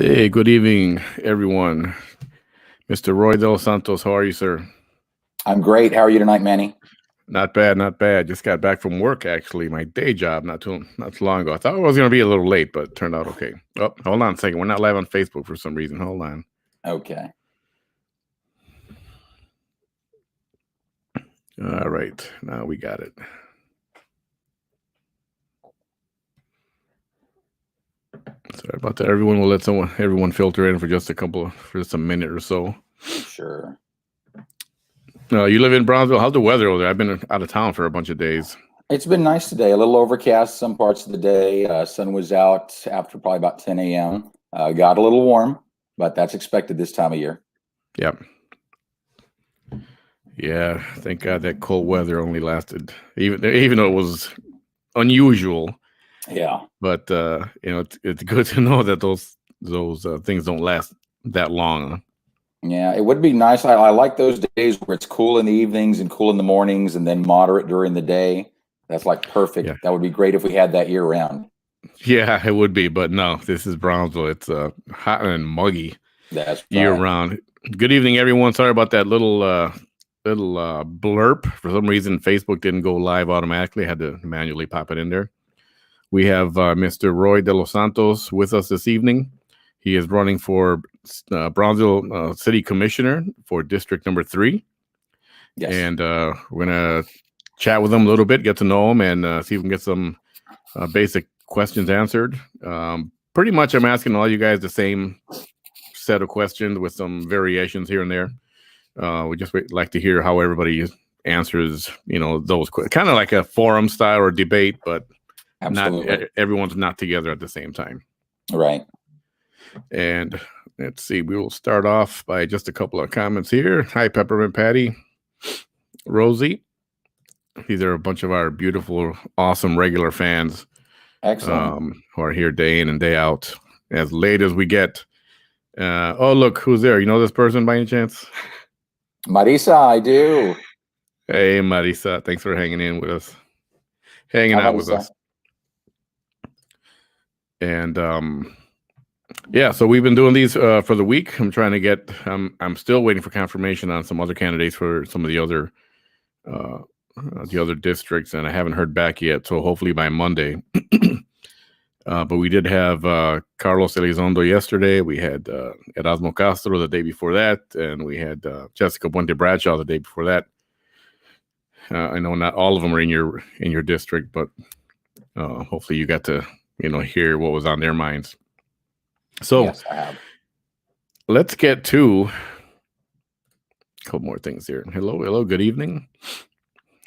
Hey, good evening, everyone. Mr. Roy De Los Santos, how are you, sir? I'm great. How are you tonight, Manny? Not bad, not bad. Just got back from work, actually, my day job not too long ago. I thought I was going to be a little late, but it turned out okay. Oh, hold on a second. We're not live on Facebook for some reason. Hold on. Okay. All right. Now we got it. Sorry about that. We'll let everyone filter in for just a minute or so. Sure. You live in Brownsville. How's the weather over there? I've been out of town for a bunch of days. It's been nice today. A little overcast some parts of the day. Sun was out after probably about 10 a.m. Got a little warm, but that's expected this time of year. Yep. Yeah, thank God that cold weather only lasted, even though it was unusual. Yeah. But it's good to know that those things don't last that long. Yeah, it would be nice. I like those days where it's cool in the evenings and cool in the mornings and then moderate during the day. That's like perfect. Yeah. That would be great if we had that year round. Yeah, it would be, but no, this is Brownsville. It's hot and muggy year round. Good evening, everyone. Sorry about that little blurb. For some reason, Facebook didn't go live automatically. I had to manually pop it in there. We have Mr. Roy De Los Santos with us this evening. He is running for Brownsville City Commissioner for District Number 3. Yes. And we're going to chat with him a little bit, get to know him, and see if we can get some basic questions answered. Pretty much I'm asking all you guys the same set of questions with some variations here and there. We just like to hear how everybody answers, those kind of like a forum style or debate, but Absolutely. Everyone's not together at the same time. Right. And let's see, we will start off by just a couple of comments here. Hi, Peppermint Patty, Rosie. These are a bunch of our beautiful, awesome regular fans. Excellent. Who are here day in and day out, as late as we get. Oh, look, who's there? You know this person by any chance? Marisa, I do. Hey, Marisa, thanks for hanging in with us. Hanging out with us. And yeah, so we've been doing these for the week. I'm trying to get. I'm still waiting for confirmation on some other candidates for some of the other districts, and I haven't heard back yet. So hopefully by Monday. But we did have Carlos Elizondo yesterday. We had Erasmo Castro the day before that, and we had Jessica Puente Bradshaw the day before that. I know not all of them are in your district, but hopefully you got to hear what was on their minds. So yes, I have. Let's get to a couple more things here. Hello, good evening.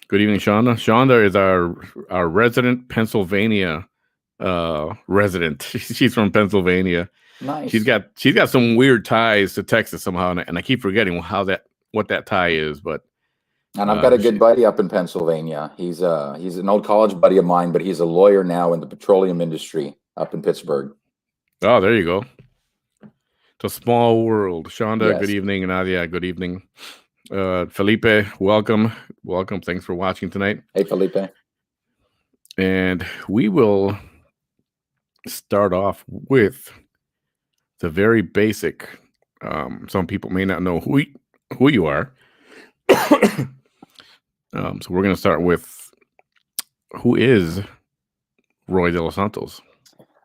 Good evening, Shonda. Shonda is our resident Pennsylvania resident. She's from Pennsylvania. Nice. She's got some weird ties to Texas somehow, and I keep forgetting what that tie is. But and I've got a good buddy up in Pennsylvania. He's an old college buddy of mine, but he's a lawyer now in the petroleum industry up in Pittsburgh. Oh, there you go. It's a small world. Shonda, yes. Good evening. Nadia, good evening. Felipe, welcome. Thanks for watching tonight. Hey, Felipe. And we will start off with the very basic. Some people may not know who you are. So we're going to start with, who is Roy De Los Santos?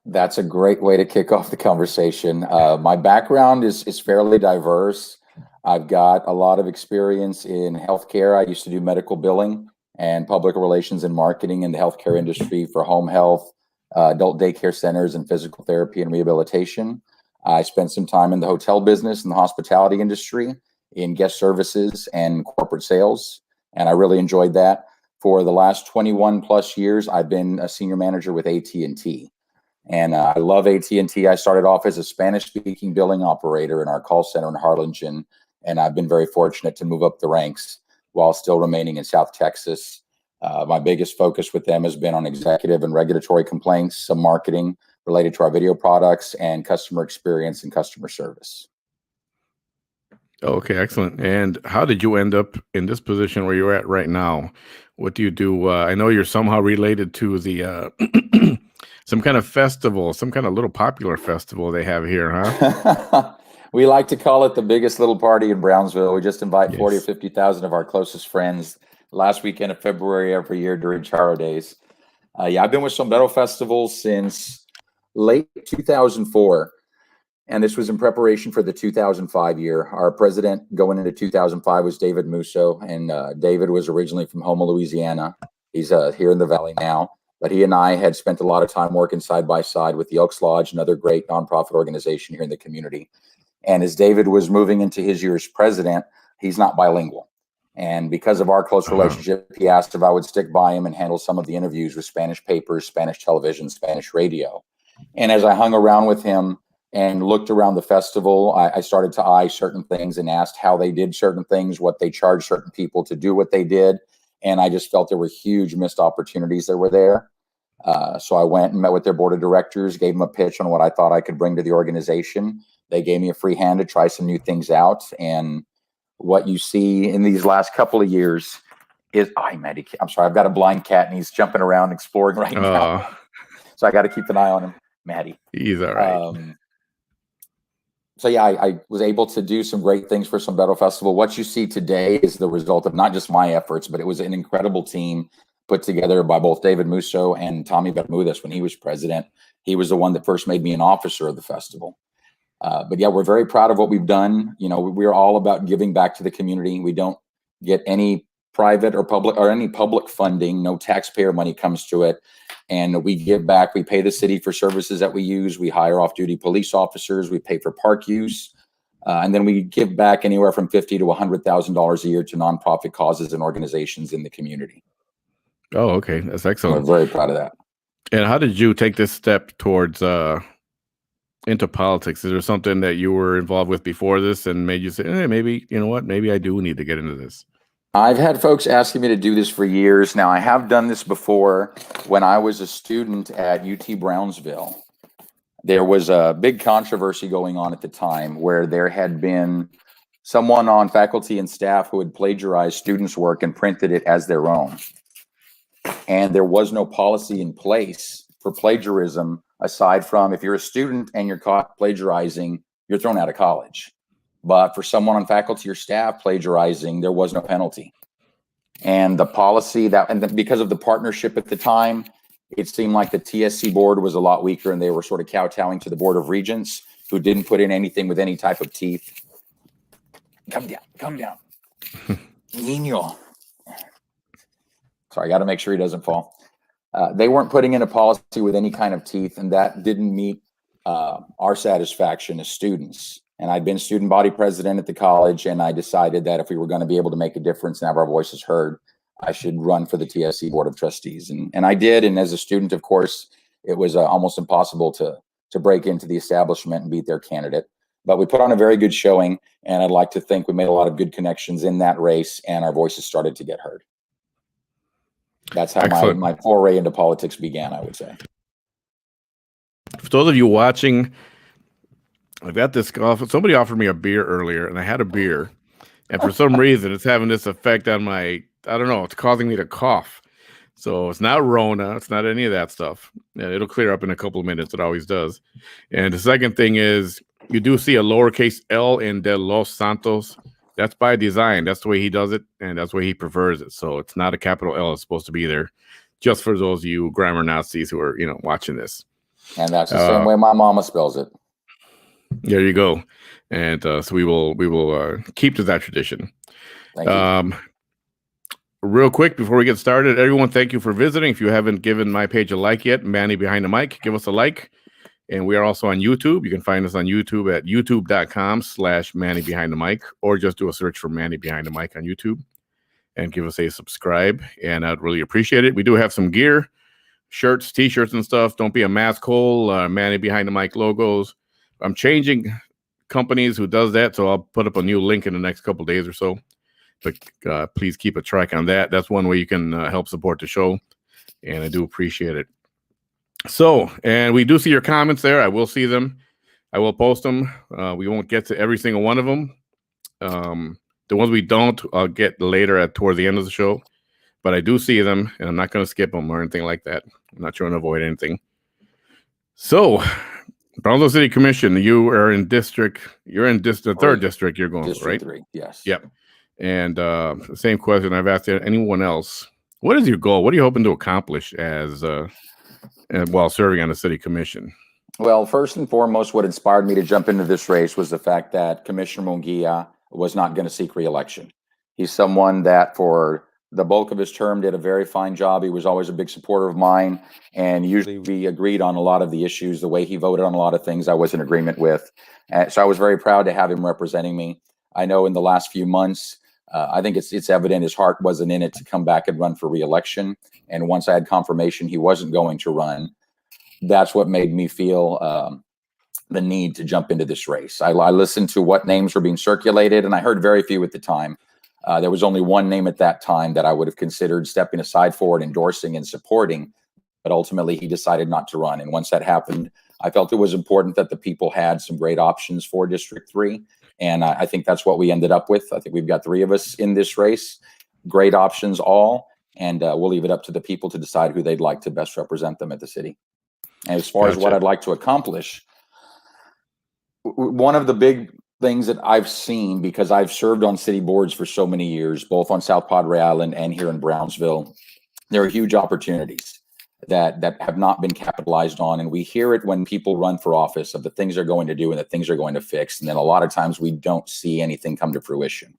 That's a great way to kick off the conversation. My background is fairly diverse. I've got a lot of experience in healthcare. I used to do medical billing and public relations and marketing in the healthcare industry for home health, adult daycare centers, and physical therapy and rehabilitation. I spent some time in the hotel business and the hospitality industry in guest services and corporate sales, and I really enjoyed that. For the last 21 plus years, I've been a senior manager with AT&T. And I love AT&T. I started off as a Spanish-speaking billing operator in our call center in Harlingen, and I've been very fortunate to move up the ranks while still remaining in South Texas. My biggest focus with them has been on executive and regulatory complaints, some marketing related to our video products, and customer experience and customer service. Okay, excellent. And how did you end up in this position where you're at right now? What do you do? I know you're somehow related to the some kind of festival, some kind of little popular festival they have here, huh? We like to call it the biggest little party in Brownsville. We just invite 40 or Yes. 50,000 of our closest friends last weekend of February every year during Charo Days. Yeah, I've been with Sombrero Festival since late 2004. And this was in preparation for the 2005 year. Our president going into 2005 was David Musso. And David was originally from Houma, Louisiana. He's here in the Valley now. But he and I had spent a lot of time working side by side with the Elks Lodge, another great nonprofit organization here in the community. And as David was moving into his year as president, he's not bilingual. And because of our close relationship, he asked if I would stick by him and handle some of the interviews with Spanish papers, Spanish television, Spanish radio. And as I hung around with him and looked around the festival, I started to eye certain things and asked how they did certain things, what they charged certain people to do what they did. And I just felt there were huge missed opportunities that were there. So I went and met with their board of directors, gave them a pitch on what I thought I could bring to the organization. They gave me a free hand to try some new things out. And what you see in these last couple of years is, Maddie, I'm sorry, I've got a blind cat and he's jumping around exploring right now. So I got to keep an eye on him, Maddie. He's all right. So yeah, I was able to do some great things for Sombrero Festival. What you see today is the result of not just my efforts, but it was an incredible team put together by both David Musso and Tommy Bermudez when he was president. He was the one that first made me an officer of the festival. But yeah, we're very proud of what we've done. You know, we're all about giving back to the community. We don't get any private or public funding. No taxpayer money comes to it. And we give back. We pay the city for services that we use. We hire off-duty police officers. We pay for park use. And then we give back anywhere from $50,000 to $100,000 a year to nonprofit causes and organizations in the community. Oh, okay. That's excellent. We're very proud of that. And how did you take this step towards into politics? Is there something that you were involved with before this and made you say, maybe, you know what, maybe I do need to get into this? I've had folks asking me to do this for years. Now, I have done this before. When I was a student at UT Brownsville, there was a big controversy going on at the time where there had been someone on faculty and staff who had plagiarized students' work and printed it as their own. And there was no policy in place for plagiarism aside from if you're a student and you're caught plagiarizing, you're thrown out of college. But for someone on faculty or staff plagiarizing, there was no penalty. And the policy because of the partnership at the time, it seemed like the TSC board was a lot weaker and they were sort of kowtowing to the Board of Regents who didn't put in anything with any type of teeth. Come down. Niño. Sorry, I got to make sure he doesn't fall. They weren't putting in a policy with any kind of teeth, and that didn't meet our satisfaction as students. And I'd been student body president at the college, and I decided that if we were going to be able to make a difference and have our voices heard, I should run for the TSC Board of Trustees. And I did. And as a student, of course, it was almost impossible to break into the establishment and beat their candidate. But we put on a very good showing, and I'd like to think we made a lot of good connections in that race, and our voices started to get heard. That's how my foray into politics began, I would say. For those of you watching, I've got this. Somebody offered me a beer earlier, and I had a beer, and for some reason, it's having this effect on my. I don't know. It's causing me to cough. So it's not Rona. It's not any of that stuff. It'll clear up in a couple of minutes. It always does. And the second thing is, you do see a lowercase L in De Los Santos. That's by design. That's the way he does it, and that's the way he prefers it. So it's not a capital L. It's supposed to be there, just for those of you grammar Nazis who are, watching this. And that's the same way my mama spells it. There you go. And so we will keep to that tradition. Thank you. Real quick before we get started, everyone, thank you for visiting. If you haven't given my page a like yet, Manny Behind the Mic, give us a like. And we are also on YouTube. You can find us on YouTube at youtube.com/Manny Behind the Mic, or just do a search for Manny Behind the Mic on YouTube and give us a subscribe. And I'd really appreciate it. We do have some gear, shirts, t-shirts and stuff. Don't be a mask hole, Manny Behind the Mic logos. I'm changing companies who does that, so I'll put up a new link in the next couple days or so. But please keep a track on that. That's one way you can help support the show, and I do appreciate it. So, and we do see your comments there. I will see them. I will post them. We won't get to every single one of them. The ones we don't, I'll get later toward the end of the show. But I do see them, and I'm not going to skip them or anything like that. I'm not trying to avoid anything. So, Brownsville City Commission, you're in the third district you're going for, right? District 3, yes. Yep. And same question I've asked anyone else. What is your goal? What are you hoping to accomplish while serving on the city commission? Well, first and foremost, what inspired me to jump into this race was the fact that Commissioner Munguia was not going to seek re-election. He's someone that for the bulk of his term did a very fine job. He was always a big supporter of mine, and usually we agreed on a lot of the issues. The way he voted on a lot of things I was in agreement with. So I was very proud to have him representing me. I know in the last few months, I think it's evident his heart wasn't in it to come back and run for re-election. And once I had confirmation he wasn't going to run, that's what made me feel the need to jump into this race. I listened to what names were being circulated, and I heard very few at the time. There was only one name at that time that I would have considered stepping aside for and endorsing and supporting, but ultimately he decided not to run. And once that happened, I felt it was important that the people had some great options for District 3. And I think that's what we ended up with. I think we've got 3 of us in this race, great options all, and we'll leave it up to the people to decide who they'd like to best represent them at the city. And as far as what I'd like to accomplish, one of the big things that I've seen, because I've served on city boards for so many years, both on South Padre Island and here in Brownsville, there are huge opportunities that have not been capitalized on. And we hear it when people run for office of the things they're going to do and the things they're going to fix. And then a lot of times we don't see anything come to fruition.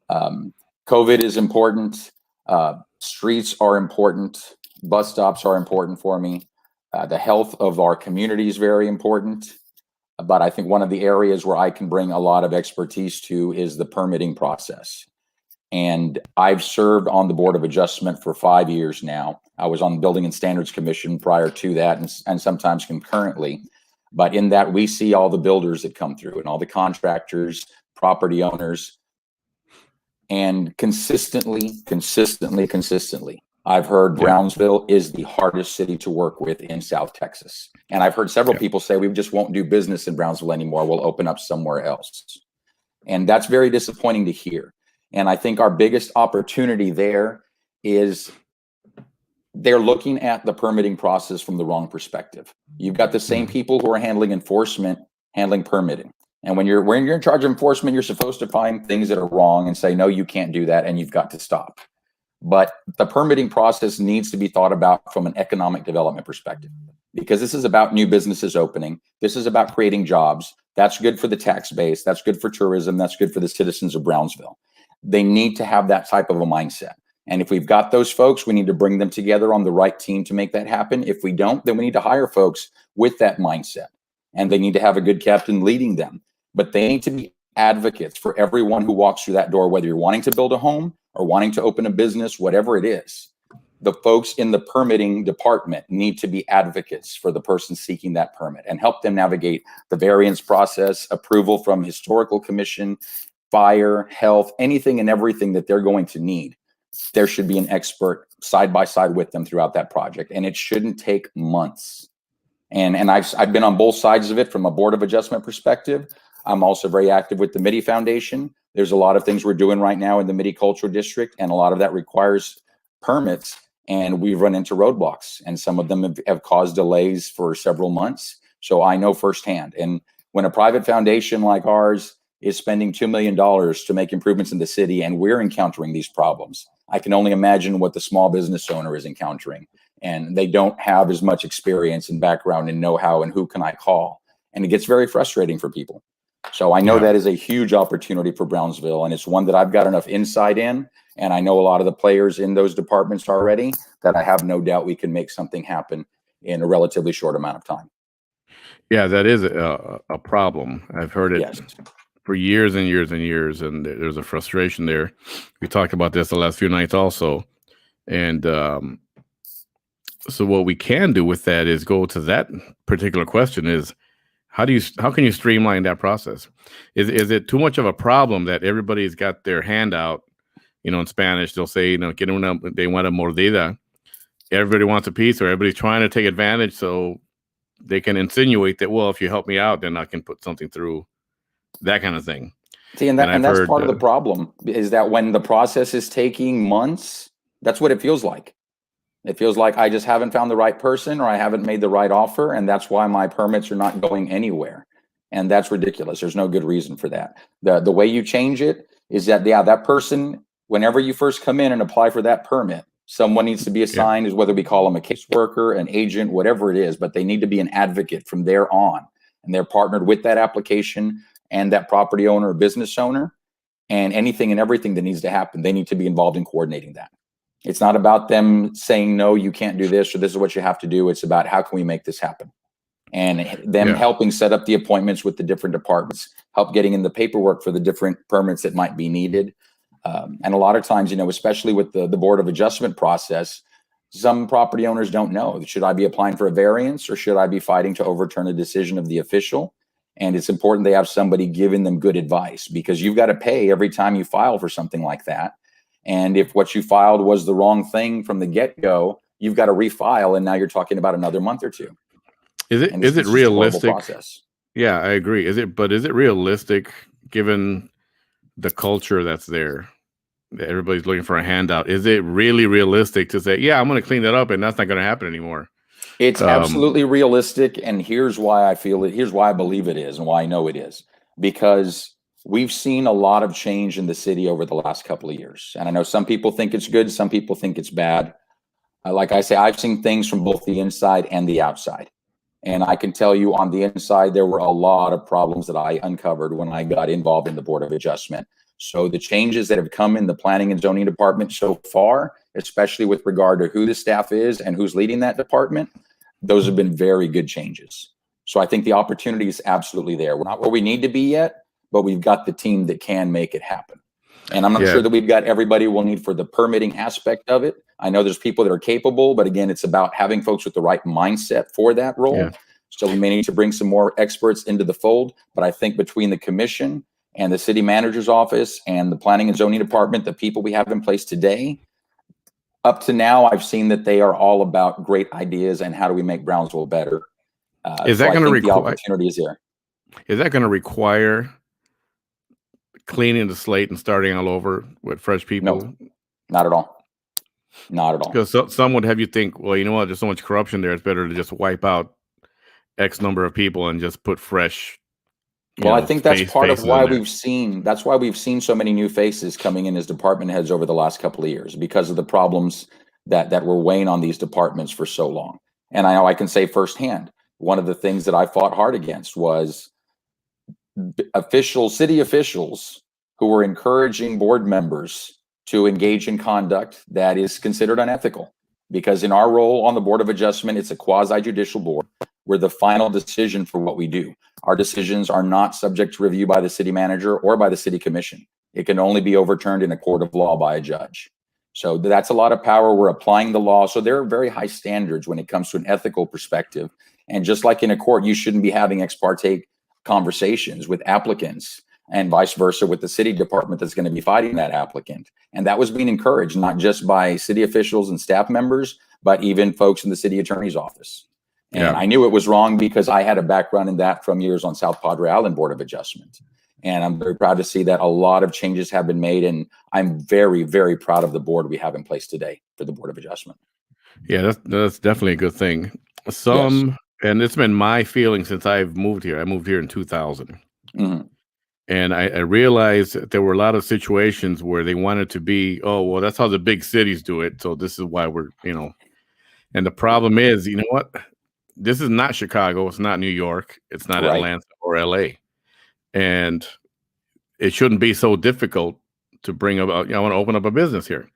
COVID is important. Streets are important. Bus stops are important for me. The health of our community is very important. But I think one of the areas where I can bring a lot of expertise to is the permitting process. And I've served on the Board of Adjustment for 5 years now. I was on the Building and Standards Commission prior to that, and sometimes concurrently. But in that, we see all the builders that come through and all the contractors, property owners, and consistently, I've heard Brownsville is the hardest city to work with in South Texas. And I've heard several people say, we just won't do business in Brownsville anymore. We'll open up somewhere else. And that's very disappointing to hear. And I think our biggest opportunity there is they're looking at the permitting process from the wrong perspective. You've got the same people who are handling enforcement, handling permitting. And when you're in charge of enforcement, you're supposed to find things that are wrong and say, no, you can't do that, and you've got to stop. But the permitting process needs to be thought about from an economic development perspective, because this is about new businesses opening. This is about creating jobs. That's good for the tax base. That's good for tourism. That's good for the citizens of Brownsville. They need to have that type of a mindset. And if we've got those folks, we need to bring them together on the right team to make that happen. If we don't, then we need to hire folks with that mindset. And they need to have a good captain leading them. But they need to be advocates for everyone who walks through that door, whether you're wanting to build a home or wanting to open a business, whatever it is. The folks in the permitting department need to be advocates for the person seeking that permit and help them navigate the variance process, approval from historical commission, fire, health, anything and everything that they're going to need. There should be an expert side by side with them throughout that project, and it shouldn't take months. And I've been on both sides of it from a Board of Adjustment perspective. I'm also very active with the MIDI Foundation. There's a lot of things we're doing right now in the MIDI Cultural District, and a lot of that requires permits, and we've run into roadblocks, and some of them have caused delays for several months. So I know firsthand. And when a private foundation like ours is spending $2 million to make improvements in the city, and we're encountering these problems, I can only imagine what the small business owner is encountering. And they don't have as much experience and background and know-how, and who can I call? And it gets very frustrating for people. So I know that is a huge opportunity for Brownsville, and it's one that I've got enough insight in, and I know a lot of the players in those departments already, that I have no doubt we can make something happen in a relatively short amount of time. Yeah, that is a problem. I've heard it for years and years and years, and there's a frustration there. We talked about this the last few nights also. And so what we can do with that is go to that particular question is, how can you streamline that process? Is it too much of a problem that everybody's got their hand out? You know, in Spanish, they'll say, you know, they want a mordida. Everybody wants a piece, or everybody's trying to take advantage, so they can insinuate that, well, if you help me out, then I can put something through, that kind of thing. See, and that's part of the problem, is that when the process is taking months, that's what it feels like. It feels like I just haven't found the right person, or I haven't made the right offer, and that's why my permits are not going anywhere. And that's ridiculous. There's no good reason for that. The way you change it is that, yeah, that person, whenever you first come in and apply for that permit, someone needs to be assigned, is whether we call them a caseworker, an agent, whatever it is, but they need to be an advocate from there on. And they're partnered with that application and that property owner or business owner, and anything and everything that needs to happen, they need to be involved in coordinating that. It's not about them saying, no, you can't do this, or this is what you have to do. It's about, how can we make this happen? And them helping set up the appointments with the different departments, help getting in the paperwork for the different permits that might be needed. And a lot of times, especially with the Board of Adjustment process, some property owners don't know, should I be applying for a variance, or should I be fighting to overturn a decision of the official? And it's important they have somebody giving them good advice, because you've got to pay every time you file for something like that. And if what you filed was the wrong thing from the get-go, you've got to refile, and now you're talking about another month or two. Is it realistic? Process. Yeah, I agree. Is it realistic, given the culture that's there? Everybody's looking for a handout. Is it really realistic to say, yeah, I'm going to clean that up, and that's not going to happen anymore? It's absolutely realistic, and here's why I feel it. Here's why I believe it is, and why I know it is. Because we've seen a lot of change in the city over the last couple of years. And I know some people think it's good, some people think it's bad. Like I say, I've seen things from both the inside and the outside. And I can tell you, on the inside, there were a lot of problems that I uncovered when I got involved in the Board of Adjustment. So the changes that have come in the Planning and Zoning Department so far, especially with regard to who the staff is and who's leading that department, those have been very good changes. So I think the opportunity is absolutely there. We're not where we need to be yet, but we've got the team that can make it happen. And I'm not sure that we've got everybody we'll need for the permitting aspect of it. I know there's people that are capable, but again, it's about having folks with the right mindset for that role. Yeah. So we may need to bring some more experts into the fold, but I think between the commission and the city manager's office and the Planning and Zoning Department, the people we have in place today, up to now, I've seen that they are all about great ideas and how do we make Brownsville better. Is that going to require, the opportunity is there. Is that going to require cleaning the slate and starting all over with fresh people? No, not at all. Not at all. Because some would have you think, well, you know what, there's so much corruption there, it's better to just wipe out X number of people and just put fresh. Well, I think that's part of why we've seen so many new faces coming in as department heads over the last couple of years, because of the problems that were weighing on these departments for so long. And I know I can say firsthand, one of the things that I fought hard against was city officials who were encouraging board members to engage in conduct that is considered unethical. Because in our role on the Board of Adjustment, it's a quasi-judicial board. We're the final decision for what we do. Our decisions are not subject to review by the city manager or by the city commission. It can only be overturned in a court of law by a judge. So that's a lot of power. We're applying the law. So there are very high standards when it comes to an ethical perspective. And just like in a court, you shouldn't be having ex parte conversations with applicants, and vice versa with the city department that's going to be fighting that applicant. And that was being encouraged, not just by city officials and staff members, but even folks in the city attorney's office. And I knew it was wrong because I had a background in that from years on South Padre Island Board of Adjustment. And I'm very proud to see that a lot of changes have been made. And I'm very, very proud of the board we have in place today for the Board of Adjustment. Yeah, that's definitely a good thing. And it's been my feeling since I've moved here. I moved here in 2000. Mm-hmm. And I realized that there were a lot of situations where they wanted to be, oh, well, that's how the big cities do it. So this is why we're, and the problem is, you know what? This is not Chicago. It's not New York. It's not Atlanta or LA. And it shouldn't be so difficult to bring about, I want to open up a business here.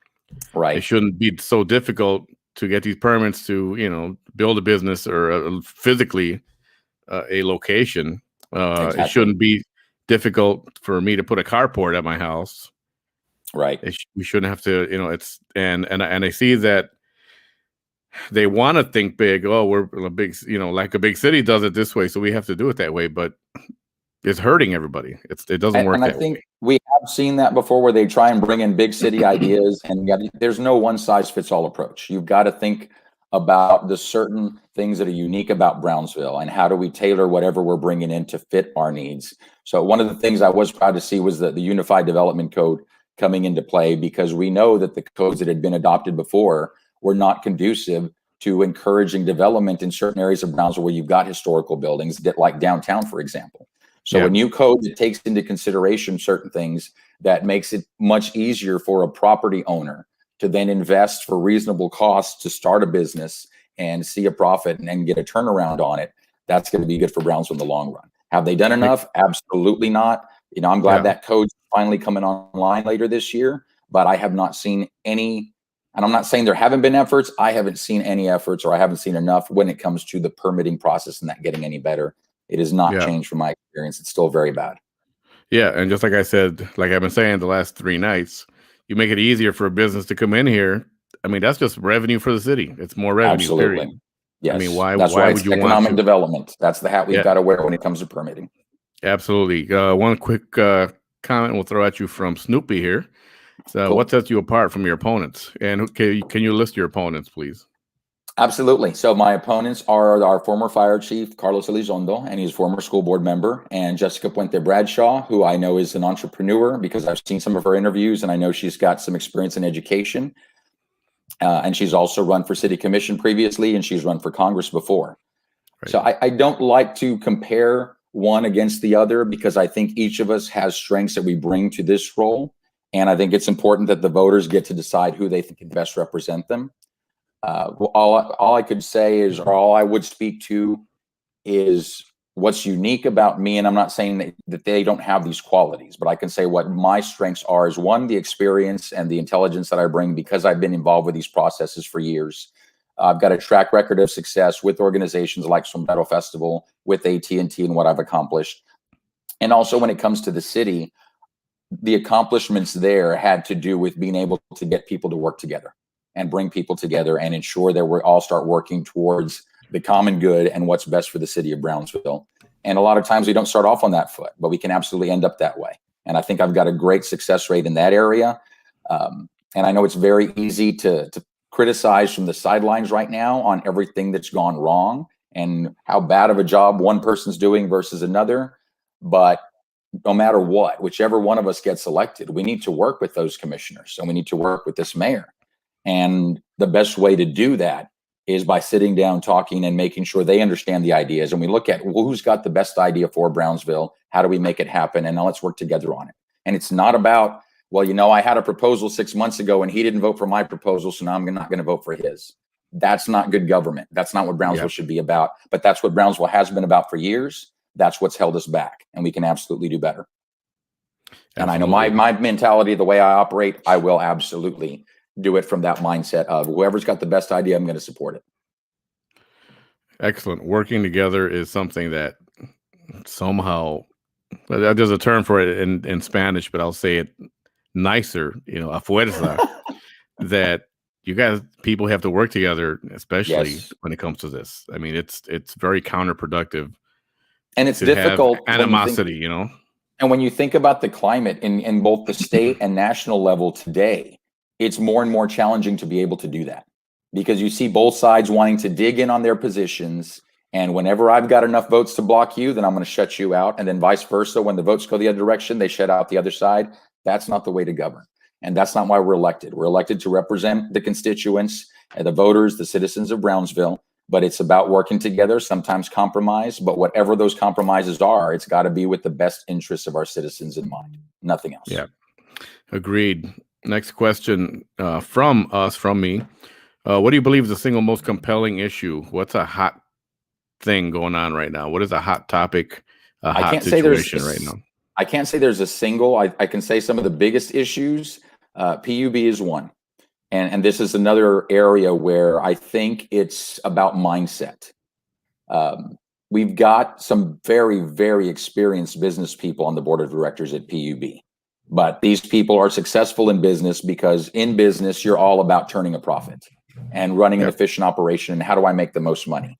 Right. It shouldn't be so difficult to get these permits to, build a business or physically a location. Exactly. It shouldn't be difficult for me to put a carport at my house. Right. We shouldn't have to, and I see that they want to think big. Oh, we're a big, like a big city does it this way, so we have to do it that way. But it's hurting everybody. It doesn't work. And I think we have seen that before, where they try and bring in big city ideas, and there's no one size fits all approach. You've got to think about the certain things that are unique about Brownsville, and how do we tailor whatever we're bringing in to fit our needs. So one of the things I was proud to see was the Unified Development Code coming into play, because we know that the codes that had been adopted before were not conducive to encouraging development in certain areas of Brownsville where you've got historical buildings, like downtown, for example. So a new code that takes into consideration certain things that makes it much easier for a property owner to then invest for reasonable costs to start a business and see a profit and get a turnaround on it. That's going to be good for Brownsville in the long run. Have they done enough? Absolutely not. You know, I'm glad that code's finally coming online later this year, but I have not seen any, and I'm not saying there haven't been efforts. I haven't seen any efforts, or I haven't seen enough when it comes to the permitting process and that getting any better. It has not changed from my experience. It's still very bad. Yeah, and just like I said, like I've been saying the last 3 nights, you make it easier for a business to come in here. I mean, that's just revenue for the city. It's more revenue. Absolutely. Period. Yes. I mean, why would you economic want to? development? That's the hat we've got to wear when it comes to permitting. Absolutely. One quick comment we'll throw at you from Snoopy here. So, what sets you apart from your opponents? And can you list your opponents, please? Absolutely. So my opponents are our former fire chief, Carlos Elizondo, and he's a former school board member, and Jessica Puente Bradshaw, who I know is an entrepreneur because I've seen some of her interviews and I know she's got some experience in education. And she's also run for city commission previously, and she's run for Congress before. Right. So I don't like to compare one against the other because I think each of us has strengths that we bring to this role. And I think it's important that the voters get to decide who they think can best represent them. All I could say is, or all I would speak to is what's unique about me. And I'm not saying that they don't have these qualities, but I can say what my strengths are is, one, the experience and the intelligence that I bring because I've been involved with these processes for years. I've got a track record of success with organizations like Sombrero Festival, with AT&T, and what I've accomplished. And also when it comes to the city, the accomplishments there had to do with being able to get people to work together and bring people together and ensure that we all start working towards the common good and what's best for the city of Brownsville. And a lot of times we don't start off on that foot, but we can absolutely end up that way. And I think I've got a great success rate in that area. And I know it's very easy to criticize from the sidelines right now on everything that's gone wrong and how bad of a job one person's doing versus another. But no matter what, whichever one of us gets elected, we need to work with those commissioners and we need to work with this mayor. And the best way to do that is by sitting down, talking, and making sure they understand the ideas. And we look at, well, who's got the best idea for Brownsville? How do we make it happen? And now let's work together on it. And it's not about, well, you know, I had a proposal 6 months ago and he didn't vote for my proposal, so now I'm not going to vote for his. That's not good government. That's not what Brownsville should be about. But that's what Brownsville has been about for years. That's what's held us back. And we can absolutely do better. Absolutely. And I know my mentality, the way I operate, I will absolutely do it from that mindset of whoever's got the best idea, I'm going to support it. Excellent. Working together is something that somehow, there's a term for it in Spanish, but I'll say it nicer, you know, a fuerza, that you guys, people have to work together, especially when it comes to this. I mean, it's very counterproductive. And it's difficult. Animosity, you know. And when you think about the climate in both the state and national level today, it's more and more challenging to be able to do that because you see both sides wanting to dig in on their positions. And whenever I've got enough votes to block you, then I'm going to shut you out. And then vice versa. When the votes go the other direction, they shut out the other side. That's not the way to govern. And that's not why we're elected. We're elected to represent the constituents and the voters, the citizens of Brownsville. But it's about working together, sometimes compromise. But whatever those compromises are, it's got to be with the best interests of our citizens in mind. Nothing else. Yeah, agreed. Next question from me. What do you believe is the single most compelling issue? What's a hot thing going on right now? What is a hot topic, hot situation right now? I can't say there's a single. I can say some of the biggest issues. PUB is one. And this is another area where I think it's about mindset. We've got some very, very experienced business people on the board of directors at PUB. But these people are successful in business because in business, you're all about turning a profit and running an efficient operation. And how do I make the most money?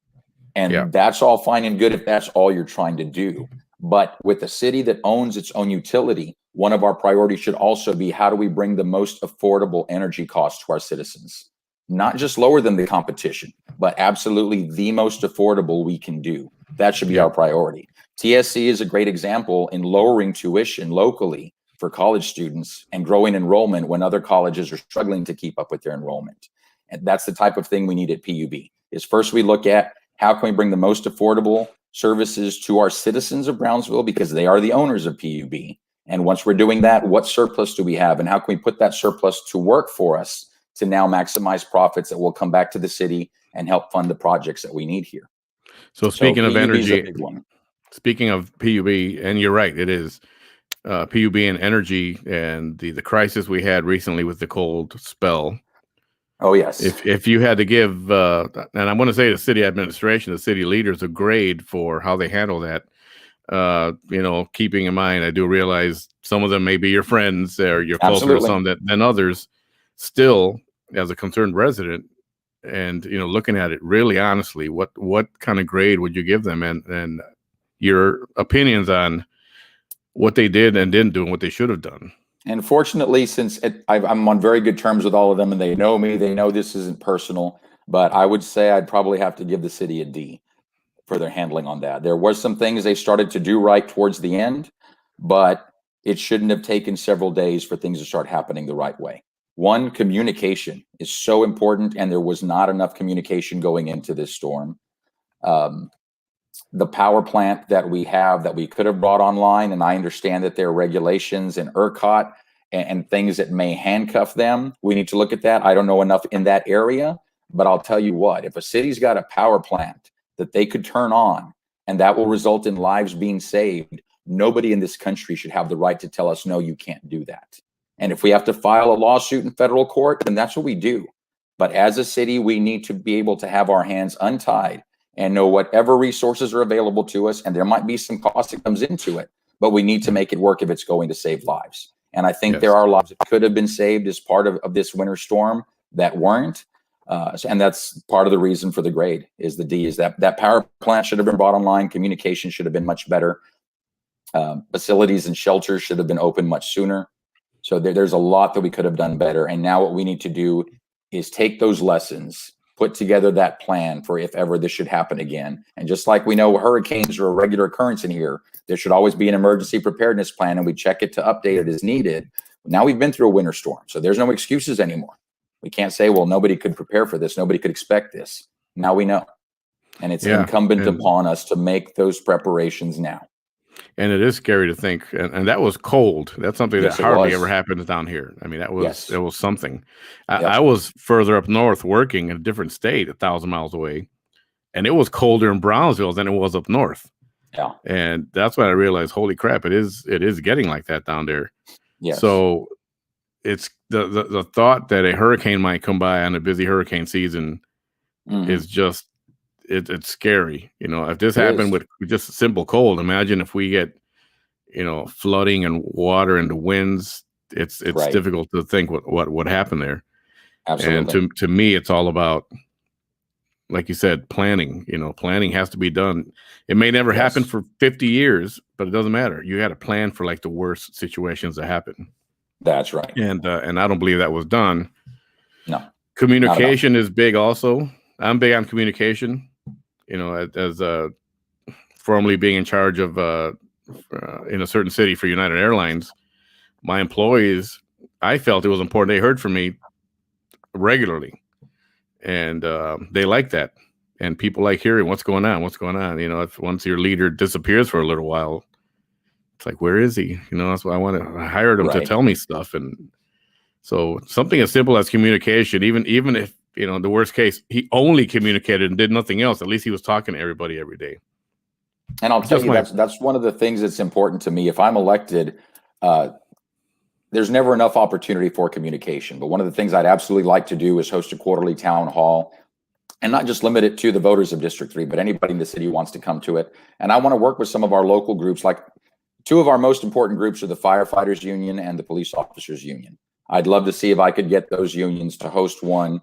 And that's all fine and good if that's all you're trying to do. But with a city that owns its own utility, one of our priorities should also be how do we bring the most affordable energy costs to our citizens? Not just lower than the competition, but absolutely the most affordable we can do. That should be our priority. TSC is a great example in lowering tuition locally for college students and growing enrollment when other colleges are struggling to keep up with their enrollment. And that's the type of thing we need at PUB. Is first we look at how can we bring the most affordable services to our citizens of Brownsville, because they are the owners of PUB. And once we're doing that, what surplus do we have, and how can we put that surplus to work for us to now maximize profits that will come back to the city and help fund the projects that we need here. So speaking of PUB is a energy, big one. speaking of PUB, and you're right, it is PUB and energy, and the crisis we had recently with the cold spell. Oh, yes. If you had to give, and I'm going to say the city administration, the city leaders, a grade for how they handle that, keeping in mind, I do realize some of them may be your friends, or you're closer to some than others. Still, as a concerned resident, and looking at it really honestly, what kind of grade would you give them, and your opinions on what they did and didn't do and what they should have done? And fortunately, since I'm on very good terms with all of them, and they know me, they know this isn't personal, but I would say I'd probably have to give the city a D for their handling on that. There was some things they started to do right towards the end, but it shouldn't have taken several days for things to start happening the right way. One, communication is so important, and there was not enough communication going into this storm. The power plant that we have that we could have brought online, and I understand that there are regulations and ERCOT and things that may handcuff them. We need to look at that. I don't know enough in that area, but I'll tell you what, if a city's got a power plant that they could turn on and that will result in lives being saved, nobody in this country should have the right to tell us, no, you can't do that. And if we have to file a lawsuit in federal court, then that's what we do. But as a city, we need to be able to have our hands untied and know whatever resources are available to us. And there might be some cost that comes into it, but we need to make it work if it's going to save lives. And I think there are lives that could have been saved as part of this winter storm that weren't. And that's part of the reason for the grade is the D, is that power plant should have been brought online. Communication should have been much better. Facilities and shelters should have been open much sooner. So there's a lot that we could have done better. And now what we need to do is take those lessons, put together that plan for if ever this should happen again. And just like we know hurricanes are a regular occurrence in here, there should always be an emergency preparedness plan, and we check it to update it as needed. Now we've been through a winter storm, so there's no excuses anymore. We can't say, well, nobody could prepare for this. Nobody could expect this. Now we know. And it's incumbent upon us to make those preparations now. And it is scary to think, and that was cold. That's something that hardly ever happens down here. I mean, that was it was something. I was further up north working in a different state, 1,000 miles away, and it was colder in Brownsville than it was up north. Yeah, and that's when I realized, holy crap, it is getting like that down there. Yes. So it's the thought that a hurricane might come by on a busy hurricane season is just. It's scary, if this happened with just a simple cold. Imagine if we get, flooding and water and the winds. It's difficult to think what would happen there. Absolutely. And to me, it's all about, like you said, planning. Planning has to be done. It may never happen for 50 years, but it doesn't matter. You got to plan for like the worst situations that happen. That's right. And I don't believe that was done. No. Communication is big. Also, I'm big on communication. As formerly being in charge of in a certain city for United Airlines, my employees, I felt it was important. They heard from me regularly, and they like that. And people like hearing what's going on. If once your leader disappears for a little while, it's like, where is he? That's why I hired him to tell me stuff. And so something as simple as communication, even if, the worst case, he only communicated and did nothing else. At least he was talking to everybody every day. And I'll tell you, that's one of the things that's important to me. If I'm elected, there's never enough opportunity for communication. But one of the things I'd absolutely like to do is host a quarterly town hall, and not just limit it to the voters of District 3, but anybody in the city who wants to come to it. And I want to work with some of our local groups. Like, two of our most important groups are the Firefighters Union and the Police Officers Union. I'd love to see if I could get those unions to host one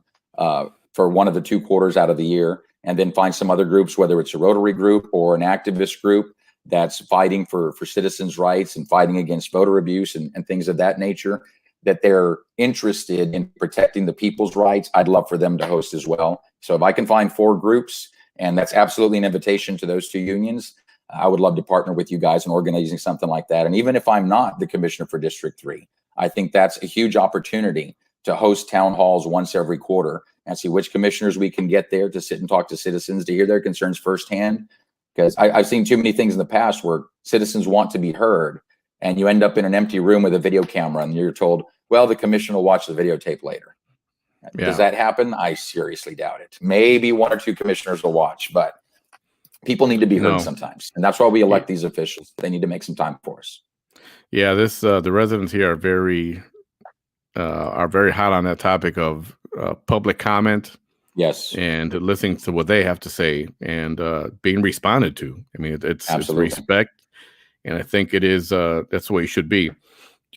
for one of the 2 quarters out of the year, and then find some other groups, whether it's a Rotary group or an activist group that's fighting for citizens' rights and fighting against voter abuse and things of that nature, that they're interested in protecting the people's rights. I'd love for them to host as well. So if I can find 4 groups, and that's absolutely an invitation to those 2 unions, I would love to partner with you guys in organizing something like that. And even if I'm not the commissioner for District 3, I think that's a huge opportunity to host town halls once every quarter and see which commissioners we can get there to sit and talk to citizens, to hear their concerns firsthand. Because I've seen too many things in the past where citizens want to be heard, and you end up in an empty room with a video camera and you're told, well, the commission will watch the videotape later. Yeah. Does that happen? I seriously doubt it. Maybe 1 or 2 commissioners will watch, but people need to be heard sometimes. And that's why we elect these officials. They need to make some time for us. Yeah, this the residents here are very hot on that topic of public comment. Yes. And listening to what they have to say and being responded to. I mean, it's respect. And I think it is, that's the way it should be.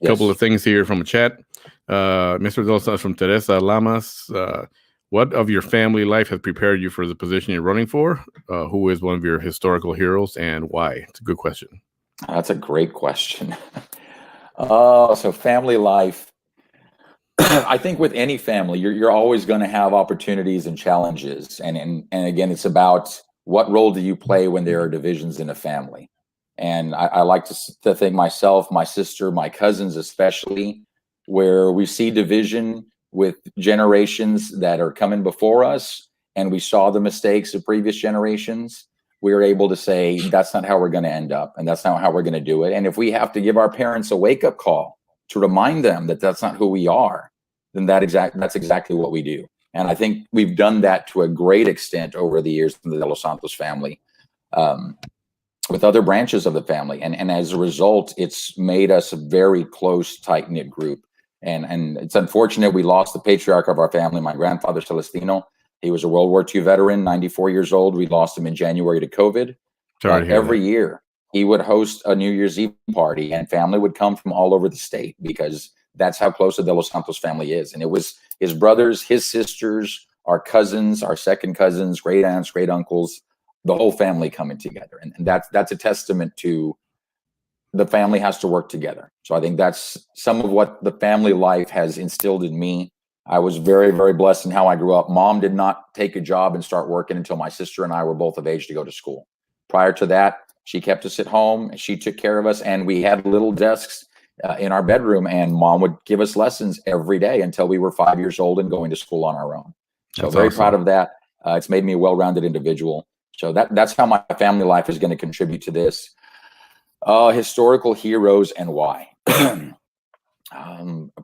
A couple of things here from a chat. Mr. De Los Santos from Teresa Lamas. What of your family life has prepared you for the position you're running for? Who is one of your historical heroes and why? It's a good question. That's a great question. So family life. I think with any family, you're always going to have opportunities and challenges. And again, it's about what role do you play when there are divisions in a family? And I like to think myself, my sister, my cousins especially, where we see division with generations that are coming before us, and we saw the mistakes of previous generations, we were able to say, that's not how we're going to end up, and that's not how we're going to do it. And if we have to give our parents a wake-up call to remind them that that's not who we are, then that's exactly what we do. And I think we've done that to a great extent over the years in the De Los Santos family, with other branches of the family. And as a result, it's made us a very close, tight-knit group. And it's unfortunate we lost the patriarch of our family, my grandfather, Celestino. He was a World War II veteran, 94 years old. We lost him in January to COVID. But every year, he would host a New Year's Eve party, and family would come from all over the state because that's how close the De Los Santos family is. And it was his brothers, his sisters, our cousins, our second cousins, great aunts, great uncles, the whole family coming together. And that's a testament to the family has to work together. So I think that's some of what the family life has instilled in me. I was very, very blessed in how I grew up. Mom did not take a job and start working until my sister and I were both of age to go to school. Prior to that, she kept us at home. She took care of us, and we had little desks in our bedroom, and Mom would give us lessons every day until we were 5 years old and going to school on our own. So that's very awesome. Proud of that. It's made me a well-rounded individual. So that's how my family life is going to contribute to this. Historical heroes and why?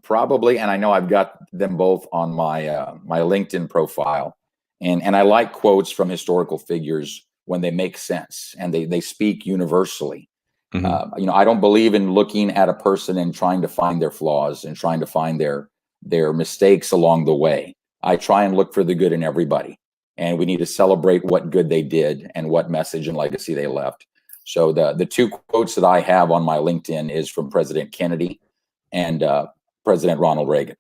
Probably, and I know I've got them both on my my LinkedIn profile, and I like quotes from historical figures when they make sense and they speak universally. Mm-hmm. I don't believe in looking at a person and trying to find their flaws and trying to find their mistakes along the way. I try and look for the good in everybody, and we need to celebrate what good they did and what message and legacy they left. So the 2 quotes that I have on my LinkedIn is from President Kennedy and President Ronald Reagan.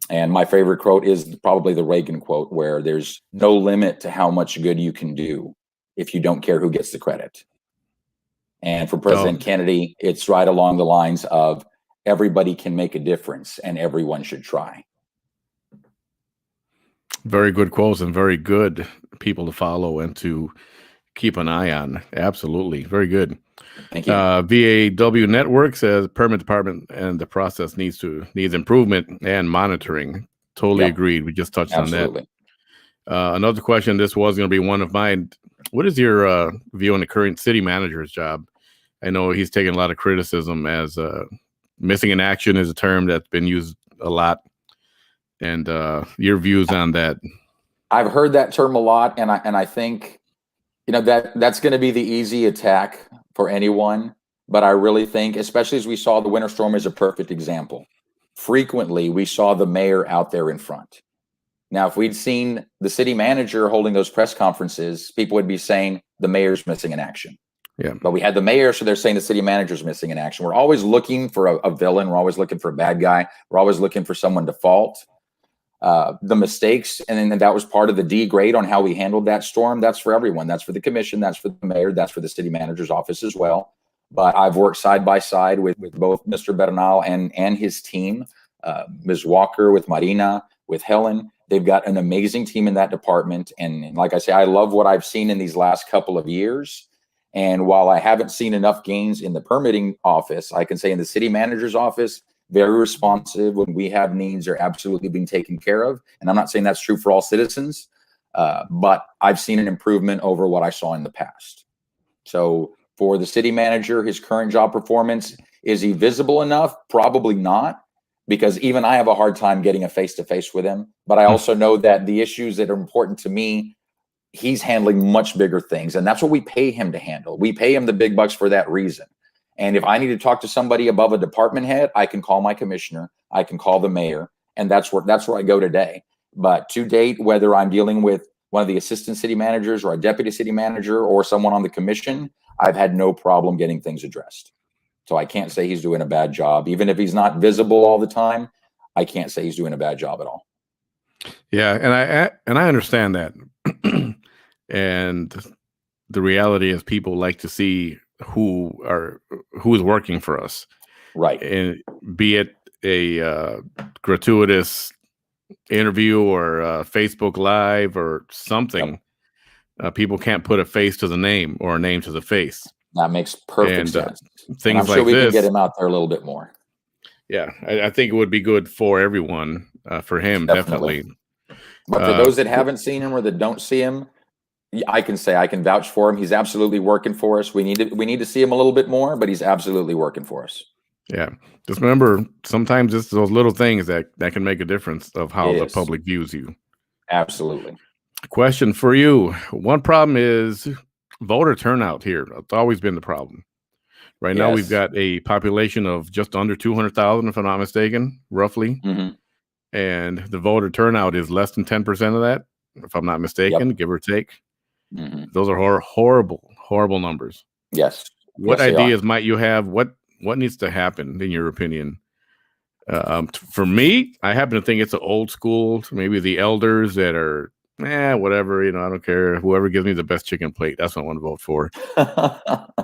And my favorite quote is probably the Reagan quote, where there's no limit to how much good you can do if you don't care who gets the credit. And for President Kennedy, it's right along the lines of everybody can make a difference and everyone should try. Very good quotes and very good people to follow and to keep an eye on. Absolutely. Very good. Thank you. VAW Network says permit department and the process needs improvement and monitoring. Totally agreed. We just touched on that. Another question. This was going to be one of mine. What is your view on the current city manager's job? I know he's taken a lot of criticism as missing in action is a term that's been used a lot. And your views on that? I've heard that term a lot, and I think that's going to be the easy attack for anyone. But I really think, especially as we saw the winter storm, is a perfect example. Frequently, we saw the mayor out there in front. Now, if we'd seen the city manager holding those press conferences, people would be saying the mayor's missing in action. Yeah. But we had the mayor, so they're saying the city manager's missing in action. We're always looking for a villain. We're always looking for a bad guy. We're always looking for someone to fault. The mistakes, and then that was part of the D grade on how we handled that storm. That's for everyone. That's for the commission. That's for the mayor. That's for the city manager's office as well. But I've worked side by side with both Mr. Bernal and his team, Ms. Walker, with Marina, with Helen. They've got an amazing team in that department. And like I say, I love what I've seen in these last couple of years. And while I haven't seen enough gains in the permitting office, I can say in the city manager's office, very responsive. When we have needs, they're absolutely being taken care of. And I'm not saying that's true for all citizens, but I've seen an improvement over what I saw in the past. So for the city manager, his current job performance, is he visible enough? Probably not, because even I have a hard time getting a face-to-face with him. But I also know that the issues that are important to me, he's handling much bigger things. And that's what we pay him to handle. We pay him the big bucks for that reason. And if I need to talk to somebody above a department head, I can call my commissioner, I can call the mayor, and that's where I go today. But to date, whether I'm dealing with one of the assistant city managers or a deputy city manager or someone on the commission, I've had no problem getting things addressed. So I can't say he's doing a bad job. Even if he's not visible all the time, I can't say he's doing a bad job at all. Yeah, and I understand that. And the reality is people like to see who is working for us. Right. And be it a gratuitous interview or Facebook Live or something, people can't put a face to the name or a name to the face. That makes perfect sense. Things and I'm like sure we this, can get him out there a little bit more. Yeah, I think it would be good for everyone, for him, definitely. But for those that haven't seen him or that don't see him, I can vouch for him. He's absolutely working for us. We need to see him a little bit more, but he's absolutely working for us. Yeah. Just remember, sometimes it's those little things that can make a difference of how the public views you. Absolutely. Question for you. One problem is voter turnout here. It's always been the problem. Right now, we've got a population of just under 200,000, if I'm not mistaken, roughly. Mm-hmm. And the voter turnout is less than 10% of that, if I'm not mistaken, give or take. Mm-hmm. Those are horrible numbers. Yes. What ideas might you have? What needs to happen, in your opinion? For me, I happen to think it's an old school, maybe the elders that are, whatever, I don't care. Whoever gives me the best chicken plate, that's what I want to vote for.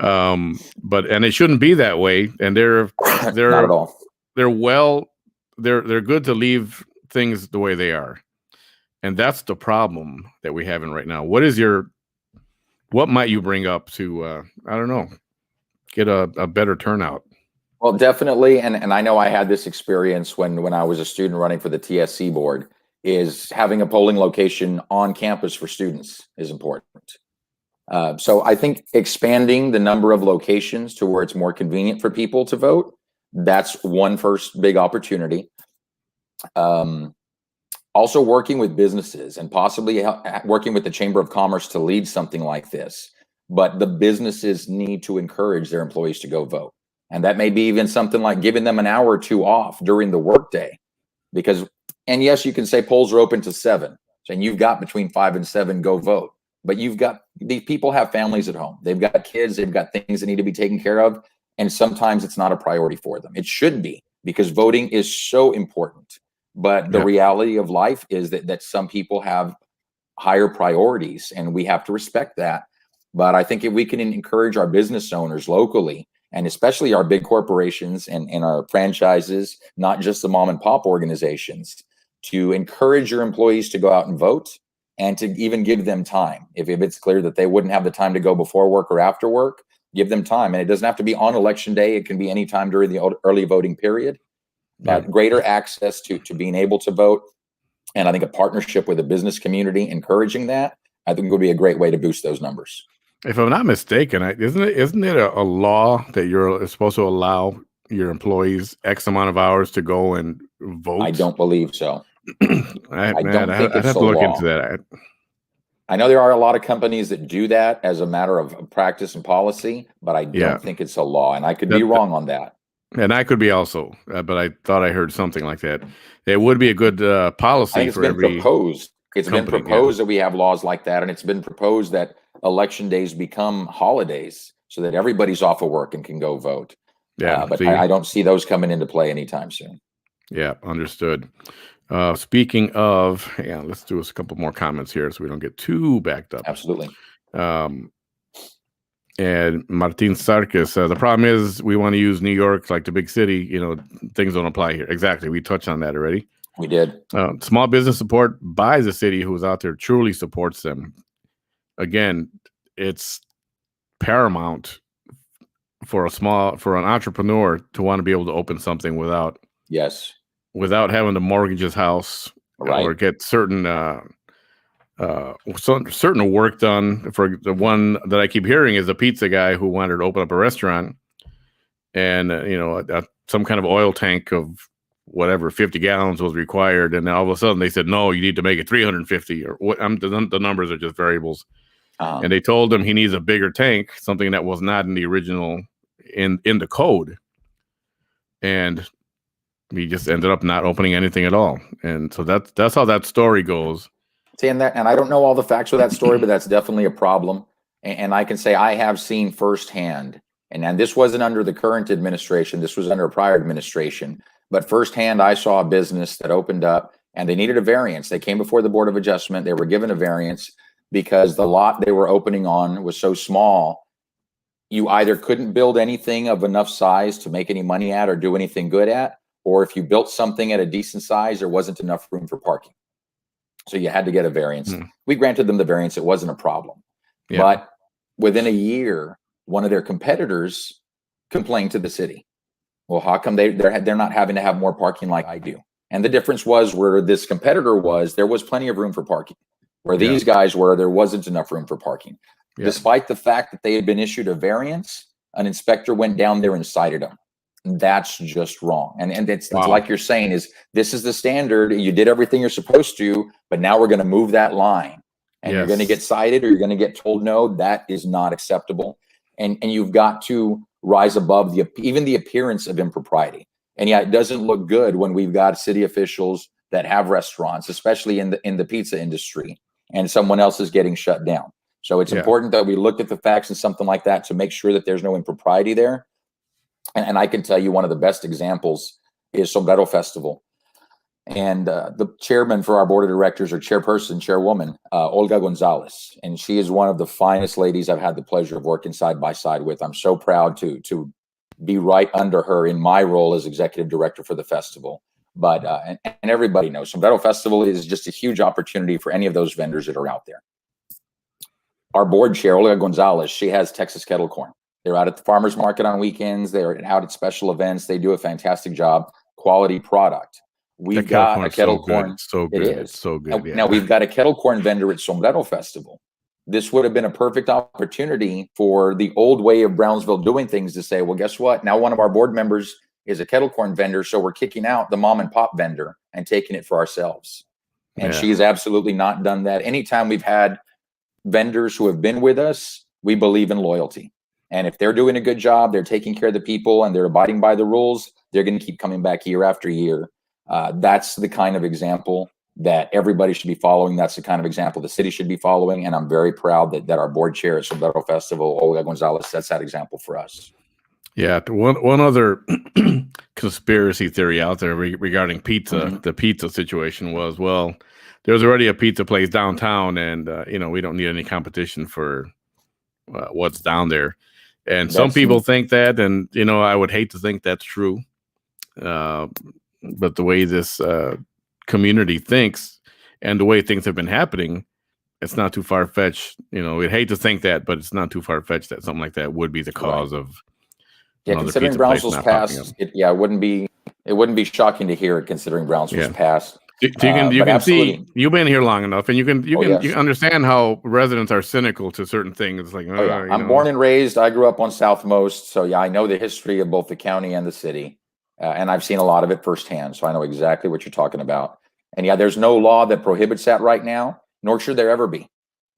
And it shouldn't be that way. And they're not at all. They're good to leave things the way they are. And that's the problem that we're having right now. What might you bring up to, I don't know, get a better turnout? Well, definitely. And I know I had this experience when I was a student running for the TSC board, is having a polling location on campus for students is important. So I think expanding the number of locations to where it's more convenient for people to vote, that's one first big opportunity. Also working with businesses and possibly working with the Chamber of Commerce to lead something like this. But the businesses need to encourage their employees to go vote. And that may be even something like giving them an hour or two off during the workday. And yes, you can say polls are open to 7, and you've got between 5 and 7, go vote. But these people have families at home. They've got kids, they've got things that need to be taken care of. And sometimes it's not a priority for them. It should be, because voting is so important. But the reality of life is that some people have higher priorities, and we have to respect that. But I think if we can encourage our business owners locally, and especially our big corporations and our franchises, not just the mom and pop organizations, to encourage your employees to go out and vote, and to even give them time. If it's clear that they wouldn't have the time to go before work or after work, give them time. And it doesn't have to be on election day. It can be any time during the early voting period. But greater access to being able to vote, and I think a partnership with the business community encouraging that, I think would be a great way to boost those numbers. If I'm not mistaken, isn't it a law that you're supposed to allow your employees X amount of hours to go and vote? I don't believe so. I'd have to look into that. I know there are a lot of companies that do that as a matter of practice and policy, but I don't think it's a law, and I could be wrong on that. And I could be also, but I thought I heard something like that. It would be a good policy for every proposed. It's been proposed that we have laws like that, and it's been proposed that election days become holidays so that everybody's off of work and can go vote. But I don't see those coming into play anytime soon. Yeah, understood. Speaking of, let's do a couple more comments here so we don't get too backed up. Absolutely. And Martin Sarkis, the problem is we want to use New York like the big city. Things don't apply here. Exactly. We touched on that already. We did. Small business support by the city who's out there truly supports them. Again, it's paramount for an entrepreneur to want to be able to open something without Yes. without having to mortgage his house Right. or get certain work done. For the one that I keep hearing is a pizza guy who wanted to open up a restaurant, and some kind of oil tank of whatever 50 gallons was required, and then all of a sudden they said, no, you need to make it 350 or what. The numbers are just variables. And they told him he needs a bigger tank, something that was not in the original in the code, and he just ended up not opening anything at all. And so that's how that story goes. See, and I don't know all the facts of that story, but that's definitely a problem. And I can say I have seen firsthand, and this wasn't under the current administration, this was under a prior administration, but firsthand I saw a business that opened up and they needed a variance. They came before the Board of Adjustment. They were given a variance because the lot they were opening on was so small. You either couldn't build anything of enough size to make any money at or do anything good at, or if you built something at a decent size, there wasn't enough room for parking. So you had to get a variance. We granted them the variance. It wasn't a problem. Yeah. But within a year, one of their competitors complained to the city. Well, how come they're not having to have more parking like I do? And the difference was where this competitor was, there was plenty of room for parking. Where these guys were, there wasn't enough room for parking. Yeah. Despite the fact that they had been issued a variance, an inspector went down there and cited them. That's just wrong. And it's like you're saying, this is the standard. You did everything you're supposed to, but now we're going to move that line. And you're going to get cited or you're going to get told no. That is not acceptable. And you've got to rise above even the appearance of impropriety. And it doesn't look good when we've got city officials that have restaurants, especially in the pizza industry, and someone else is getting shut down. So it's important that we look at the facts and something like that to make sure that there's no impropriety there. And I can tell you one of the best examples is Sombrero Festival. And the chairman for our board of directors, or chairwoman, Olga Gonzalez. And she is one of the finest ladies I've had the pleasure of working side by side with. I'm so proud to be right under her in my role as executive director for the festival. But and everybody knows Sombrero Festival is just a huge opportunity for any of those vendors that are out there. Our board chair, Olga Gonzalez, she has Texas kettle corn. They're out at the farmers market on weekends. They're out at special events. They do a fantastic job. Quality product. We've got a kettle corn. It's so good. It's so good. Now we've got a kettle corn vendor at Sombrero Festival. This would have been a perfect opportunity for the old way of Brownsville doing things to say, well, guess what? Now one of our board members is a kettle corn vendor, so we're kicking out the mom and pop vendor and taking it for ourselves. And she has absolutely not done that. Anytime we've had vendors who have been with us, we believe in loyalty. And if they're doing a good job, they're taking care of the people and they're abiding by the rules, they're going to keep coming back year after year. That's the kind of example that everybody should be following. That's the kind of example the city should be following. And I'm very proud that our board chair at Sombrero Festival, Olga Gonzalez, sets that example for us. Yeah. One other conspiracy theory out there regarding pizza, the pizza situation was, well, there's already a pizza place downtown and, we don't need any competition for what's down there. And some people think that, and, I would hate to think that's true. But the way this community thinks and the way things have been happening, it's not too far-fetched. We'd hate to think that, but it's not too far-fetched that something like that would be the cause of. Considering Brownsville's past, it wouldn't be shocking to hear it considering Brownsville's past. You can see, you've been here long enough, and you can understand how residents are cynical to certain things. Like, I'm born and raised. I grew up on Southmost, so I know the history of both the county and the city. And I've seen a lot of it firsthand, so I know exactly what you're talking about. And there's no law that prohibits that right now, nor should there ever be.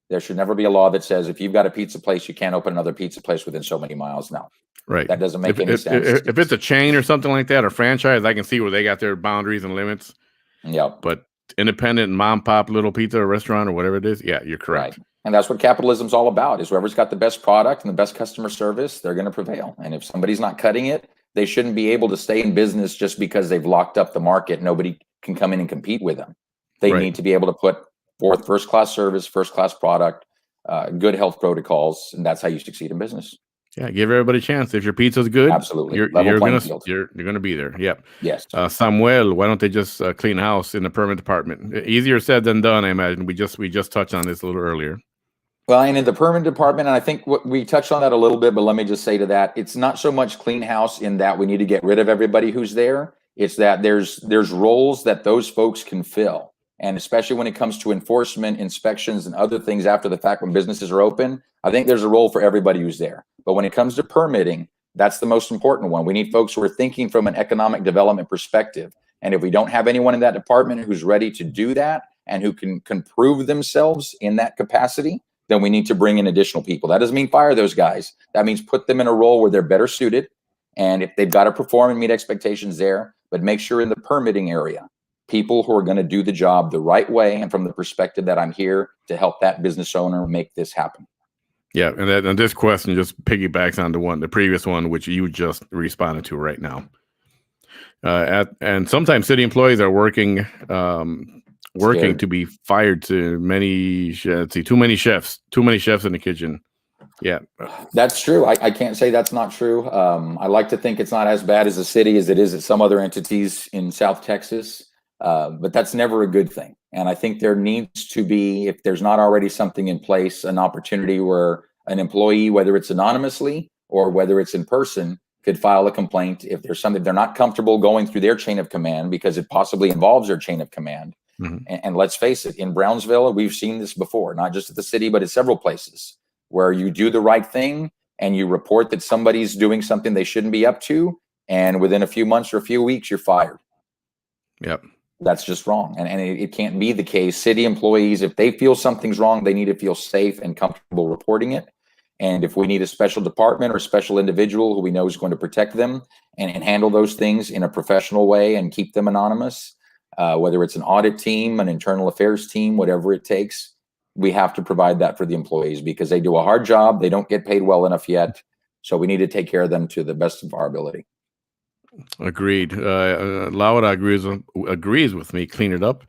There should never be a law that says if you've got a pizza place, you can't open another pizza place within so many miles now. Right. That doesn't make any sense. If it's a chain or something like that, or franchise, I can see where they got their boundaries and limits. Yeah. But independent mom pop little pizza or restaurant or whatever it is, you're correct. Right. And that's what capitalism's all about, is whoever's got the best product and the best customer service, they're going to prevail. And if somebody's not cutting it, they shouldn't be able to stay in business just because they've locked up the market. Nobody can come in and compete with them. They need to be able to put forth first-class service, first-class product, good health protocols, and that's how you succeed in business. Yeah, give everybody a chance. If your pizza's good, absolutely, you're gonna be there. Yep. Yes. Samuel, why don't they just clean house in the permit department? Easier said than done, I imagine. We just touched on this a little earlier. Well, and in the permit department, and I think we touched on that a little bit, but let me just say to that, it's not so much clean house in that we need to get rid of everybody who's there. It's that there's roles that those folks can fill. And especially when it comes to enforcement, inspections, and other things after the fact when businesses are open, I think there's a role for everybody who's there. But when it comes to permitting, that's the most important one. We need folks who are thinking from an economic development perspective. And if we don't have anyone in that department who's ready to do that and who can prove themselves in that capacity, then we need to bring in additional people. That doesn't mean fire those guys. That means put them in a role where they're better suited. And if they've got to perform and meet expectations there, but make sure in the permitting area, people who are going to do the job the right way and from the perspective that I'm here to help that business owner make this happen. Yeah, and this question just piggybacks on the previous one, which you just responded to right now. And sometimes city employees are working Scared. to be fired to too many chefs in the kitchen. Yeah, that's true. I can't say that's not true. I like to think it's not as bad as the city as it is at some other entities in South Texas. But that's never a good thing. And I think there needs to be, if there's not already something in place, an opportunity where an employee, whether it's anonymously or whether it's in person, could file a complaint if there's something they're not comfortable going through their chain of command because it possibly involves their chain of command. Mm-hmm. And let's face it, in Brownsville, we've seen this before, not just at the city, but at several places where you do the right thing and you report that somebody's doing something they shouldn't be up to. And within a few months or a few weeks, you're fired. Yep. That's just wrong. And it can't be the case. City employees, if they feel something's wrong, they need to feel safe and comfortable reporting it. And if we need a special department or special individual who we know is going to protect them and handle those things in a professional way and keep them anonymous, whether it's an audit team, an internal affairs team, whatever it takes, we have to provide that for the employees because they do a hard job. They don't get paid well enough yet. So we need to take care of them to the best of our ability. Agreed. Laura agrees with me. Clean it up.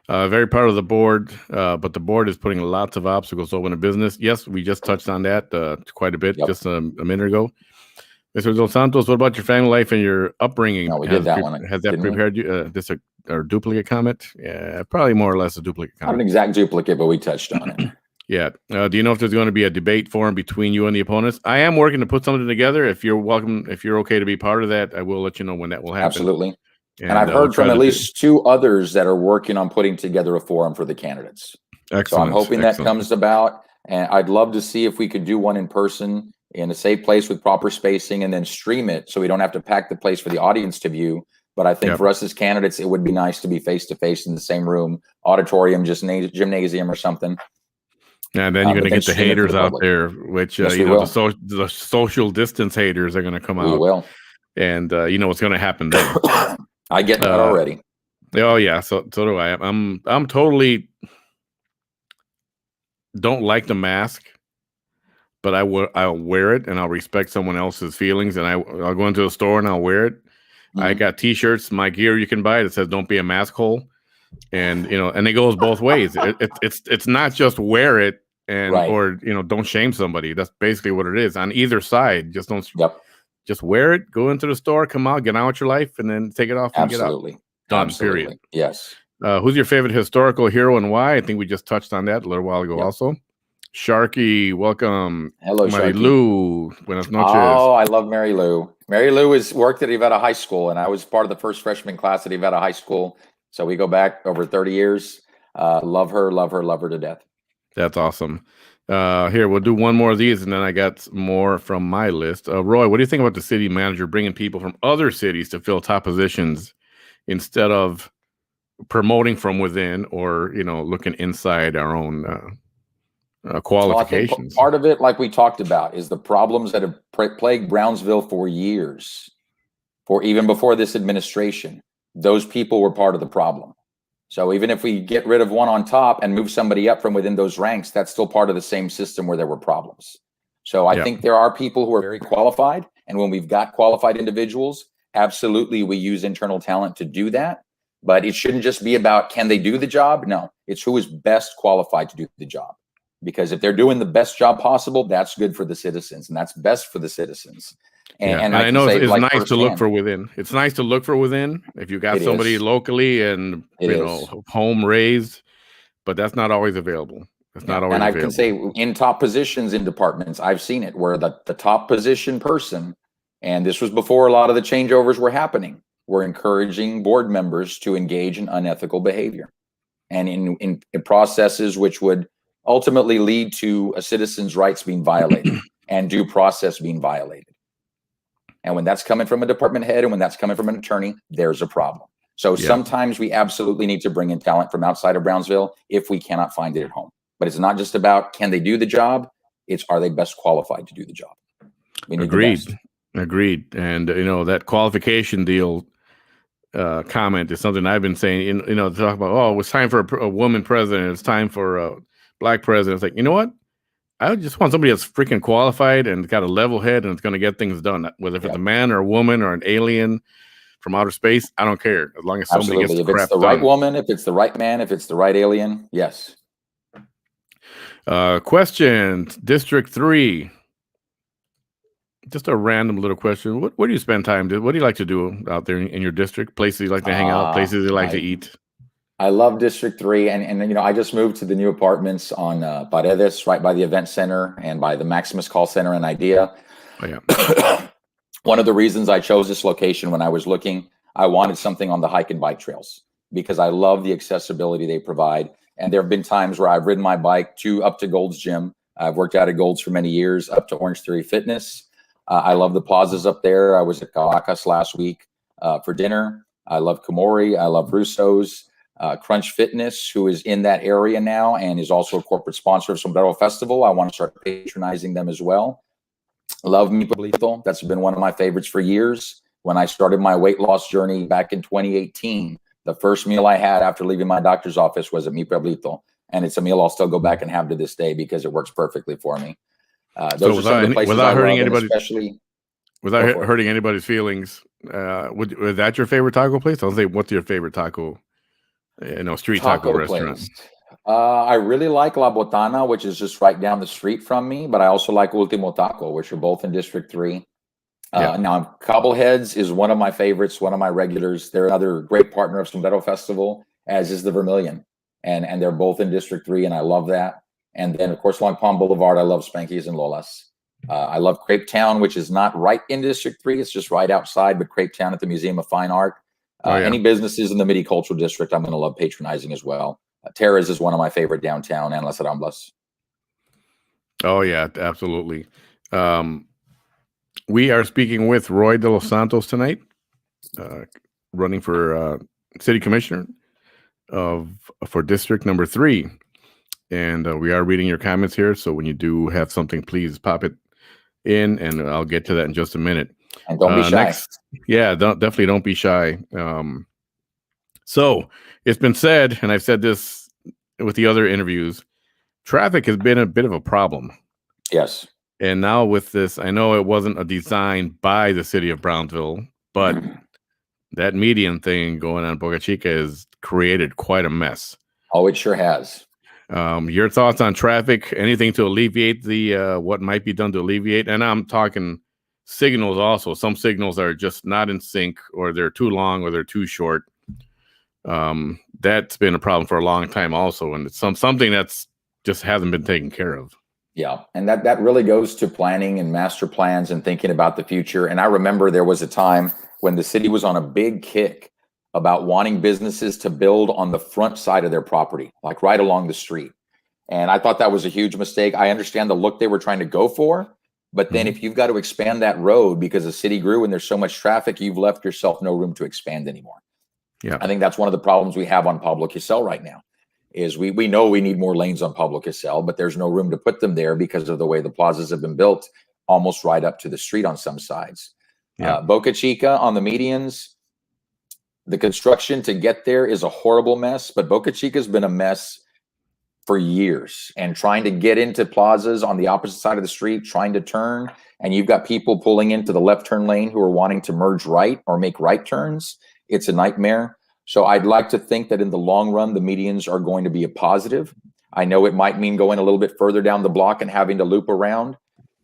Very proud of the board, but the board is putting lots of obstacles open to business. Yes, we just touched on that quite a bit just a minute ago. Mr. De Los Santos, what about your family life and your upbringing? No, we did that one. Has that prepared you? This or duplicate comment? Yeah, probably more or less a duplicate comment. Not an exact duplicate, but we touched on it. Yeah. Do you know if there's going to be a debate forum between you and the opponents? I am working to put something together. If you're welcome, if you're okay to be part of that, I will let you know when that will happen. Absolutely. And I've heard from at least two others that are working on putting together a forum for the candidates. Excellent. So I'm hoping that comes about. And I'd love to see if we could do one in person in a safe place with proper spacing and then stream it so we don't have to pack the place for the audience to view. But I think for us as candidates, it would be nice to be face-to-face in the same room, auditorium, just gymnasium or something. And then you're going to get the haters out there, which, yes, the social distance haters are going to come out. We will. And you know what's going to happen then. I get that already. Oh, yeah. So do I. I'm totally don't like the mask, but I'll wear it and I'll respect someone else's feelings. And I'll go into a store and I'll wear it. Mm-hmm. I got T-shirts, my gear you can buy that says "Don't be a mask hole." And and it goes both ways. It's not just wear it and or don't shame somebody. That's basically what it is on either side. Just don't just wear it, go into the store, come out, get on with your life, and then take it off and get out. Done. Absolutely. Period. Yes. Who's your favorite historical hero and why? I think we just touched on that a little while ago. Also, Sharky, welcome. Hello, Mary Sharky. Lou. Buenas noches. Oh, I love Mary Lou. Mary Lou has worked at Ivetta High School, and I was part of the first freshman class at Ivetta High School. So we go back over 30 years. Love her to death. That's awesome. Here, we'll do one more of these, and then I got more from my list. Roy, what do you think about the city manager bringing people from other cities to fill top positions instead of promoting from within or, looking inside our own qualifications? So I think part of it, like we talked about, is the problems that have plagued Brownsville for years, for even before this administration. Those people were part of the problem. So even if we get rid of one on top and move somebody up from within those ranks, that's still part of the same system where there were problems. So I think there are people who are very qualified. And when we've got qualified individuals, absolutely, we use internal talent to do that. But it shouldn't just be about, can they do the job? No, it's who is best qualified to do the job. Because if they're doing the best job possible, that's good for the citizens and that's best for the citizens. And I know it's nice to look for within. It's nice to look for within if you got somebody locally and home raised, but that's not always available. It's not always available. And I can say in top positions in departments, I've seen it where the top position person, and this was before a lot of the changeovers were happening, we're encouraging board members to engage in unethical behavior and in processes which would ultimately lead to a citizen's rights being violated and due process being violated. And when that's coming from a department head and when that's coming from an attorney, there's a problem. So sometimes we absolutely need to bring in talent from outside of Brownsville if we cannot find it at home. But it's not just about can they do the job, it's are they best qualified to do the job. We need Agreed. Agreed. And, that qualification deal comment is something I've been saying, to talk about, oh, it's time for a woman president. It's time for a black president. It's like, you know what? I just want somebody that's freaking qualified and got a level head and it's going to get things done. Whether if it's a man or a woman or an alien from outer space, I don't care. As long as somebody gets the crap done. If it's the right woman, if it's the right man, if it's the right alien, yes. Question, District 3. Just a random little question. What do you spend time? What do you like to do out there in your district? Places you like to hang out? Places you like to eat? I love District 3, and I just moved to the new apartments on Paredes, right by the event center and by the Maximus Call Center and IDEA. Oh, yeah. One of the reasons I chose this location when I was looking, I wanted something on the hike and bike trails because I love the accessibility they provide. And there have been times where I've ridden my bike up to Gold's Gym. I've worked out at Gold's for many years, up to Orange Theory Fitness. I love the plazas up there. I was at Caracas last week for dinner. I love Komori. I love Russo's. Crunch Fitness, who is in that area now and is also a corporate sponsor of Sombrero Festival. I want to start patronizing them as well. Love Mi Pueblito. That's been one of my favorites for years. When I started my weight loss journey back in 2018, the first meal I had after leaving my doctor's office was at Mi Pueblito. And it's a meal I'll still go back and have to this day because it works perfectly for me. Those are some of the places without hurting love, anybody, especially without hurting anybody's feelings, was that your favorite taco place? I'll say, what's your favorite taco? Street taco restaurant. I really like La Botana, which is just right down the street from me, but I also like Ultimo Taco, which are both in District 3. Now, Cobbleheads is one of my favorites, one of my regulars. They're another great partner of Sombrero Festival, as is the Vermilion. And they're both in District 3, and I love that. And then, of course, along Palm Boulevard, I love Spanky's and Lola's. I love Crepe Town, which is not right in District 3. It's just right outside, but Crepe Town at the Museum of Fine Art. Any businesses in the Midi Cultural District, I'm going to love patronizing as well. Terra's is one of my favorite downtown, and Las Ramblas. Oh, yeah, absolutely. We are speaking with Roy De Los Santos tonight, running for City Commissioner for District number 3. And we are reading your comments here. So when you do have something, please pop it in, and I'll get to that in just a minute. And don't be shy. Definitely don't be shy. So it's been said, and I've said this with the other interviews, traffic has been a bit of a problem. Yes. And now with this, I know it wasn't a design by the city of Brownsville, but that median thing going on in Boca Chica has created quite a mess. Oh, it sure has. Your thoughts on traffic, anything to alleviate what might be done to alleviate? And I'm talking signals also. Some signals are just not in sync, or they're too long, or they're too short. That's been a problem for a long time also, and it's something that's just hasn't been taken care of. Yeah, and that really goes to planning and master plans and thinking about the future. And I remember there was a time when the city was on a big kick about wanting businesses to build on the front side of their property, like right along the street. And I thought that was a huge mistake. I understand the look they were trying to go for, but then if you've got to expand that road because the city grew and there's so much traffic, you've left yourself no room to expand anymore. Yeah, I think that's one of the problems we have on Pablo Quisel right now. Is we know we need more lanes on Pablo Quisel, but there's no room to put them there because of the way the plazas have been built almost right up to the street on some sides. Yeah. Boca Chica on the medians, the construction to get there is a horrible mess, but Boca Chica has been a mess for years. And trying to get into plazas on the opposite side of the street, trying to turn, and you've got people pulling into the left turn lane who are wanting to merge right or make right turns. It's a nightmare. So I'd like to think that in the long run, the medians are going to be a positive. I know it might mean going a little bit further down the block and having to loop around.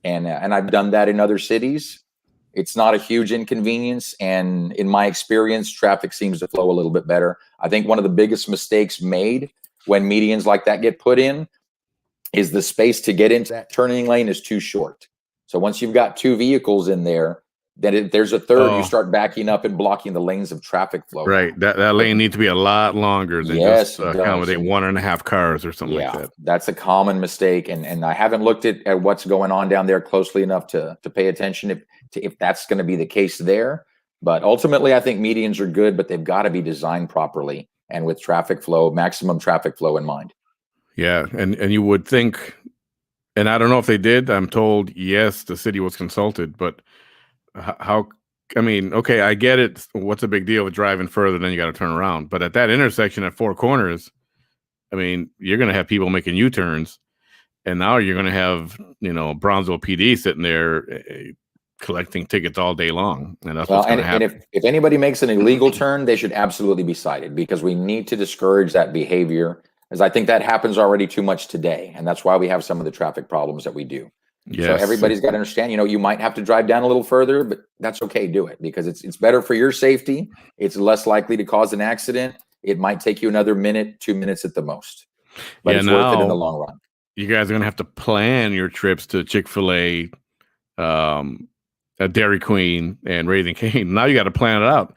And I've done that in other cities. It's not a huge inconvenience. And in my experience, traffic seems to flow a little bit better. I think one of the biggest mistakes made when medians like that get put in is the space to get into that turning lane is too short. So once you've got two vehicles in there, Then if there's a third, you Oh. start backing up and blocking the lanes of traffic flow. Right. That lane needs to be a lot longer than Yes, just it does. accommodate 1.5 cars or something like that. That's a common mistake. And I haven't looked at what's going on down there closely enough to pay attention if that's going to be the case there. But ultimately, I think medians are good, but they've got to be designed properly and with traffic flow, maximum traffic flow in mind. Yeah. And you would think, and I don't know if they did. I'm told, yes, the city was consulted, but how, I mean, okay, I get it. What's a big deal with driving further? Then you got to turn around. But at that intersection at Four Corners, I mean, you're going to have people making U-turns, and now you're going to have, Brownsville PD sitting there collecting tickets all day long. And that's what's going to happen. And if anybody makes an illegal turn, they should absolutely be cited, because we need to discourage that behavior, as I think that happens already too much today. And that's why we have some of the traffic problems that we do. Yes. So everybody's got to understand, you might have to drive down a little further, but that's okay. Do it, because it's better for your safety. It's less likely to cause an accident. It might take you another minute, 2 minutes at the most, but it's worth it in the long run. You guys are going to have to plan your trips to Chick-fil-A, Dairy Queen, and Raising Cane. Now you got to plan it out.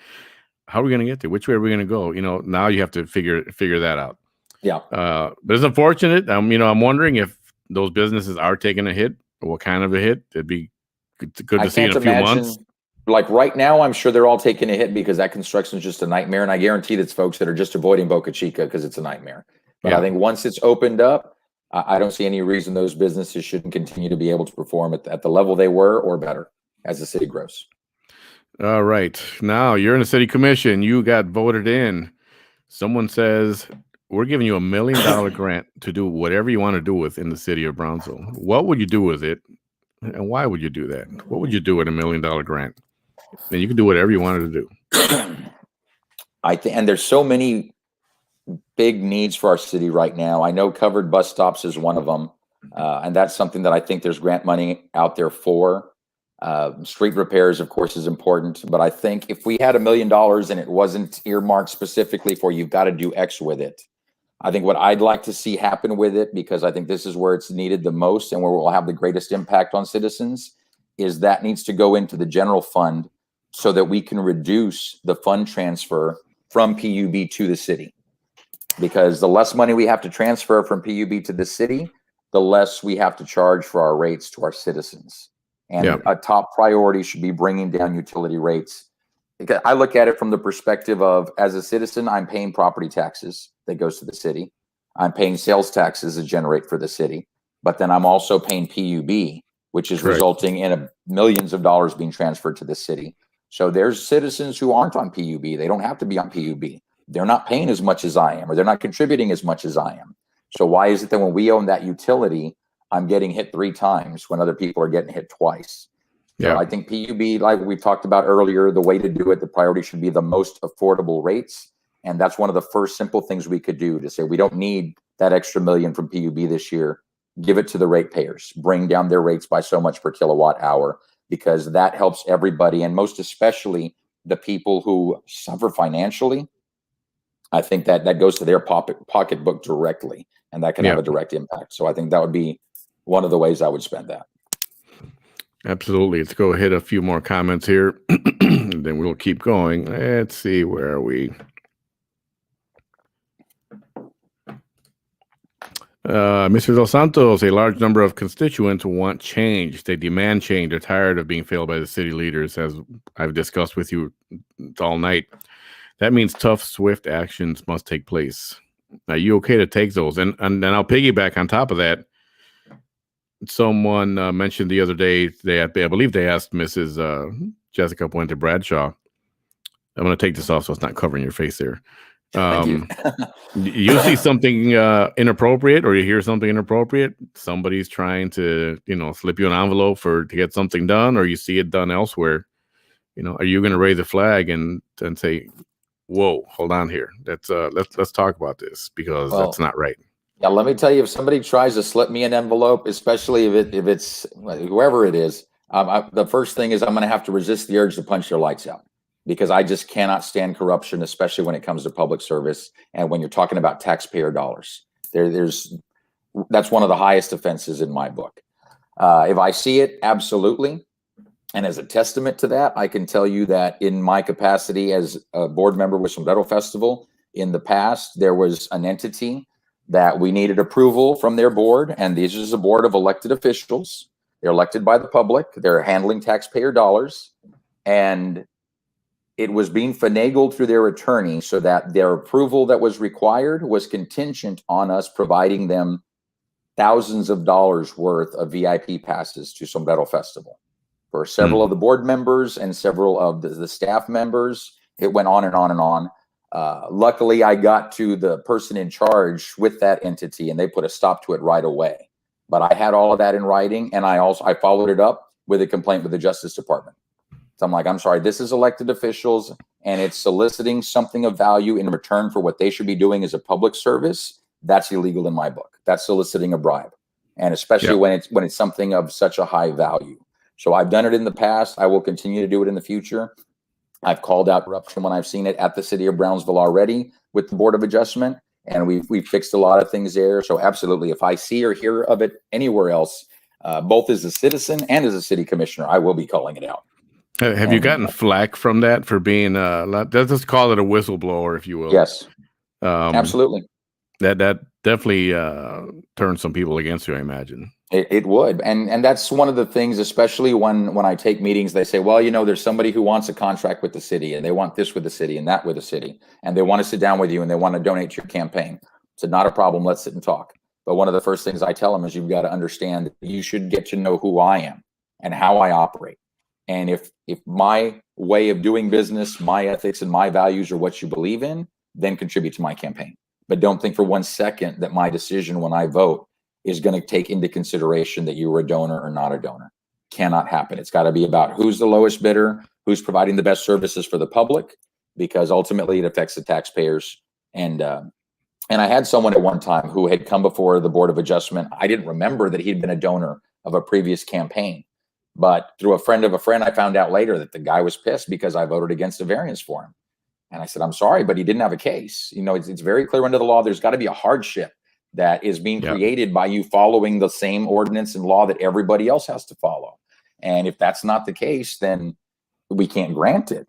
How are we going to get there? Which way are we going to go? Now you have to figure that out. Yeah. But it's unfortunate. I'm wondering if those businesses are taking a hit. What kind of a hit? It'd be good to see in a few months. Like right now, I'm sure they're all taking a hit because that construction is just a nightmare. And I guarantee that's folks that are just avoiding Boca Chica because it's a nightmare. But I think once it's opened up, I don't see any reason those businesses shouldn't continue to be able to perform at the level they were or better as the city grows. All right. Now you're in the city commission. You got voted in. Someone says, we're giving you $1 million grant to do whatever you want to do with in the city of Brownsville. What would you do with it? And why would you do that? What would you do with $1 million grant? And you can do whatever you wanted to do. I think, and there's so many big needs for our city right now. I know covered bus stops is one of them. And that's something that I think there's grant money out there for. Street repairs, of course, is important. But I think if we had $1 million and it wasn't earmarked specifically for you've got to do X with it, I think what I'd like to see happen with it, because I think this is where it's needed the most and where we'll have the greatest impact on citizens, is that needs to go into the general fund so that we can reduce the fund transfer from PUB to the city. Because the less money we have to transfer from PUB to the city, the less we have to charge for our rates to our citizens. And a top priority should be bringing down utility rates. Because I look at it from the perspective of, as a citizen, I'm paying property taxes that goes to the city. I'm paying sales taxes that generate for the city. But then I'm also paying PUB, which is resulting in millions of dollars being transferred to the city. So there's citizens who aren't on PUB. They don't have to be on PUB. They're not paying as much as I am, or they're not contributing as much as I am. So why is it that when we own that utility, I'm getting hit 3 times when other people are getting hit twice? So I think PUB, like we talked about earlier, the way to do it, the priority should be the most affordable rates. And that's one of the first simple things we could do, to say we don't need that extra $1 million from PUB this year. Give it to the ratepayers. Bring down their rates by so much per kilowatt hour, because that helps everybody, and most especially the people who suffer financially. I think that goes to their pocketbook directly, and that can have a direct impact. So I think that would be one of the ways I would spend that. Absolutely. Let's go hit a few more comments here. Then we'll keep going. Let's see, where are we? Mr. De Los Santos, a large number of constituents want change. They demand change. They're tired of being failed by the city leaders, as I've discussed with you all night. That means tough, swift actions must take place. Are you okay to take those? And I'll piggyback on top of that. Someone mentioned the other day, I believe they asked Mrs. Jessica Puente Bradshaw. I'm going to take this off so it's not covering your face there. You see something inappropriate, or you hear something inappropriate, somebody's trying to, slip you an envelope to get something done, or you see it done elsewhere. Are you going to raise a flag and say, whoa, hold on here. Let's talk about this, because that's not right. Yeah, let me tell you, if somebody tries to slip me an envelope, especially if it's whoever it is, the first thing is I'm going to have to resist the urge to punch their lights out, because I just cannot stand corruption, especially when it comes to public service and when you're talking about taxpayer dollars. That's one of the highest offenses in my book. If I see it, absolutely. And as a testament to that, I can tell you that in my capacity as a board member with Sombrero Festival, in the past, there was an entity that we needed approval from their board, and this is a board of elected officials. They're elected by the public. They're handling taxpayer dollars, and it was being finagled through their attorney so that their approval that was required was contingent on us providing them thousands of dollars worth of VIP passes to Sombrero Festival for several of the board members and several of the staff members. It went on and on and on. Luckily, I got to the person in charge with that entity, and they put a stop to it right away. But I had all of that in writing, and I followed it up with a complaint with the Justice Department. So I'm like, I'm sorry, this is elected officials, and it's soliciting something of value in return for what they should be doing as a public service. That's illegal in my book. That's soliciting a bribe, and especially when it's something of such a high value. So I've done it in the past. I will continue to do it in the future. I've called out corruption when I've seen it at the City of Brownsville already with the Board of Adjustment, and we've fixed a lot of things there. So absolutely, if I see or hear of it anywhere else, both as a citizen and as a city commissioner, I will be calling it out. Have you gotten flack from that for being, let's just call it a whistleblower, if you will? Yes, absolutely. That definitely turns some people against you, I imagine. It would. And that's one of the things, especially when I take meetings, they say, well, you know, there's somebody who wants a contract with the city, and they want this with the city and that with the city, and they want to sit down with you and they want to donate to your campaign. So not a problem. Let's sit and talk. But one of the first things I tell them is you've got to understand that you should get to know who I am and how I operate. And if my way of doing business, my ethics and my values are what you believe in, then contribute to my campaign. But don't think for 1 second that my decision when I vote is going to take into consideration that you were a donor or not a donor. Cannot happen. It's got to be about who's the lowest bidder, who's providing the best services for the public, because ultimately it affects the taxpayers. And I had someone at one time who had come before the Board of Adjustment. I didn't remember that he'd been a donor of a previous campaign, but through a friend of a friend, I found out later that the guy was pissed because I voted against a variance for him. And I said, I'm sorry, but he didn't have a case. You know, it's very clear under the law. There's got to be a hardship that is being created by you following the same ordinance and law that everybody else has to follow. And if that's not the case, then we can't grant it.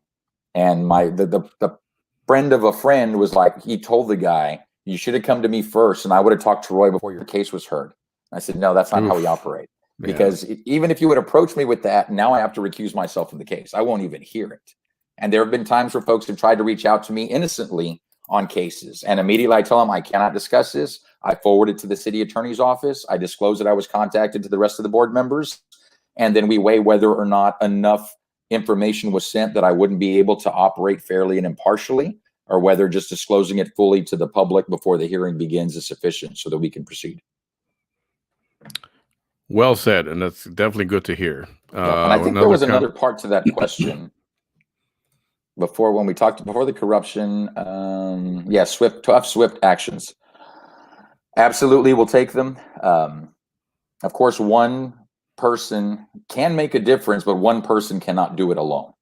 And the friend of a friend was like, he told the guy, you should have come to me first, and I would have talked to Roy before your case was heard. I said, no, that's not how we operate. Because even if you would approach me with that, now I have to recuse myself from the case. I won't even hear it. And there have been times where folks have tried to reach out to me innocently on cases. And immediately I tell them I cannot discuss this. I forward it to the city attorney's office. I disclose that I was contacted to the rest of the board members. And then we weigh whether or not enough information was sent that I wouldn't be able to operate fairly and impartially, or whether just disclosing it fully to the public before the hearing begins is sufficient so that we can proceed. Well said. And that's definitely good to hear. And I think there was another part to that question. Before the corruption, swift actions. Absolutely, we'll take them. Of course, one person can make a difference, but one person cannot do it alone.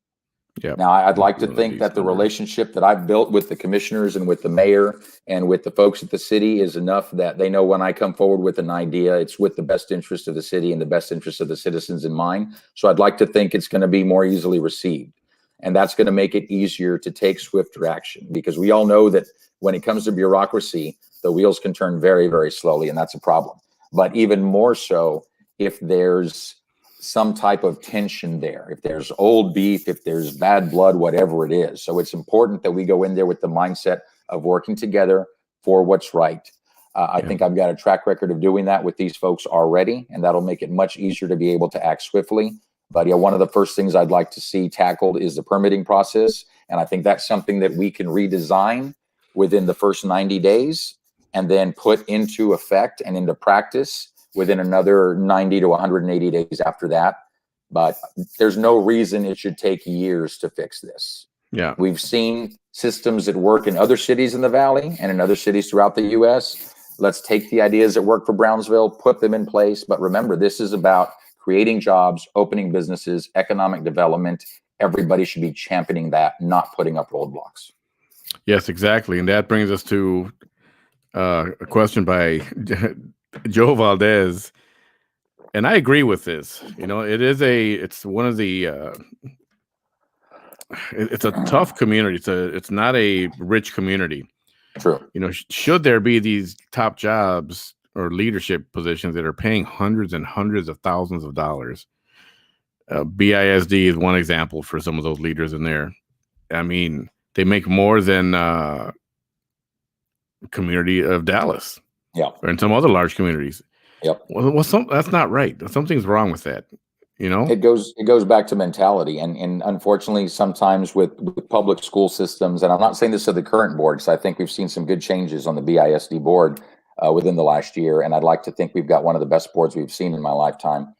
Now, I'd like to think that the relationship that I've built with the commissioners and with the mayor and with the folks at the city is enough that they know when I come forward with an idea, it's with the best interest of the city and the best interest of the citizens in mind. So I'd like to think it's going to be more easily received. And that's going to make it easier to take swifter action, because we all know that when it comes to bureaucracy, the wheels can turn very, very slowly, and that's a problem. But even more so if there's some type of tension there, if there's old beef, if there's bad blood, whatever it is. So it's important that we go in there with the mindset of working together for what's right. I think I've got a track record of doing that with these folks already, and that'll make it much easier to be able to act swiftly. But yeah, one of the first things I'd like to see tackled is the permitting process. And I think that's something that we can redesign within the first 90 days and then put into effect and into practice within another 90 to 180 days after that. But there's no reason it should take years to fix this. Yeah. We've seen systems that work in other cities in the Valley and in other cities throughout the U.S. Let's take the ideas that work for Brownsville, put them in place. But remember, this is about creating jobs, opening businesses, economic development. Everybody should be championing that, not putting up roadblocks. Yes, exactly. And that brings us to a question by Joe Valdez. And I agree with this. It's one of the it's a tough community. It's not a rich community. True. Should there be these top jobs or leadership positions that are paying hundreds and hundreds of thousands of dollars? BISD is one example for some of those leaders in there. I mean, they make more than community of Dallas, or in some other large communities. Yep. Well, that's not right. Something's wrong with that. It goes back to mentality, and unfortunately, sometimes with public school systems, and I'm not saying this to the current board, because I think we've seen some good changes on the BISD board within the last year, and I'd like to think we've got one of the best boards we've seen in my lifetime.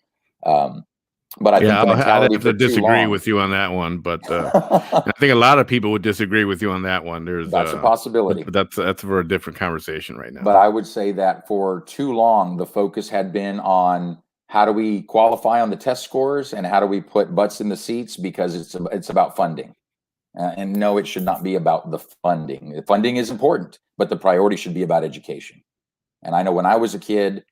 But I think the mentality I'd have to disagree with you on that one, but I think a lot of people would disagree with you on that one. That's a possibility. But that's for a different conversation right now. But I would say that for too long, the focus had been on how do we qualify on the test scores and how do we put butts in the seats, because it's about funding. And no, it should not be about the funding. The funding is important, but the priority should be about education. And I know when I was a kid,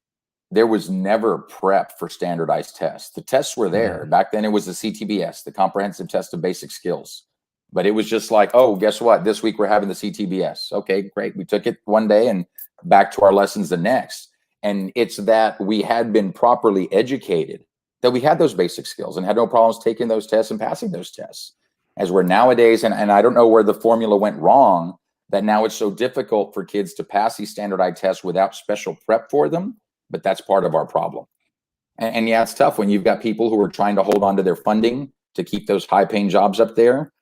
there was never prep for standardized tests. The tests were there. Mm-hmm. Back then it was the CTBS, the Comprehensive Test of Basic Skills. But it was just like, oh, guess what? This week we're having the CTBS. Okay, great. We took it one day and back to our lessons the next. And it's that we had been properly educated, that we had those basic skills and had no problems taking those tests and passing those tests. As we're nowadays, and I don't know where the formula went wrong, that now it's so difficult for kids to pass these standardized tests without special prep for them. But that's part of our problem. And yeah, it's tough when you've got people who are trying to hold on to their funding to keep those high-paying jobs up there.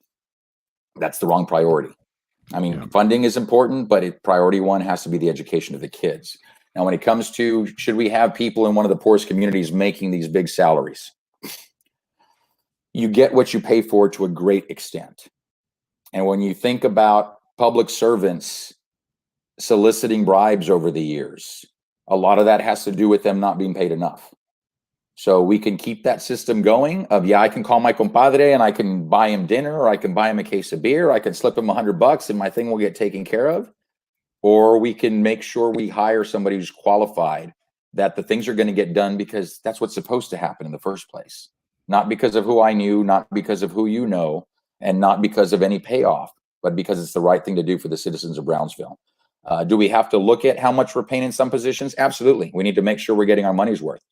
That's the wrong priority. I mean, funding is important, but priority one has to be the education of the kids. Now, when it comes to should we have people in one of the poorest communities making these big salaries, you get what you pay for to a great extent. And when you think about public servants soliciting bribes over the years, a lot of that has to do with them not being paid enough. So we can keep that system going of, I can call my compadre and I can buy him dinner, or I can buy him a case of beer, I can slip him $100 and my thing will get taken care of. Or we can make sure we hire somebody who's qualified, that the things are going to get done because that's what's supposed to happen in the first place. Not because of who I knew, not because of who you know, and not because of any payoff, but because it's the right thing to do for the citizens of Brownsville. Do we have to look at how much we're paying in some positions? Absolutely. We need to make sure we're getting our money's worth.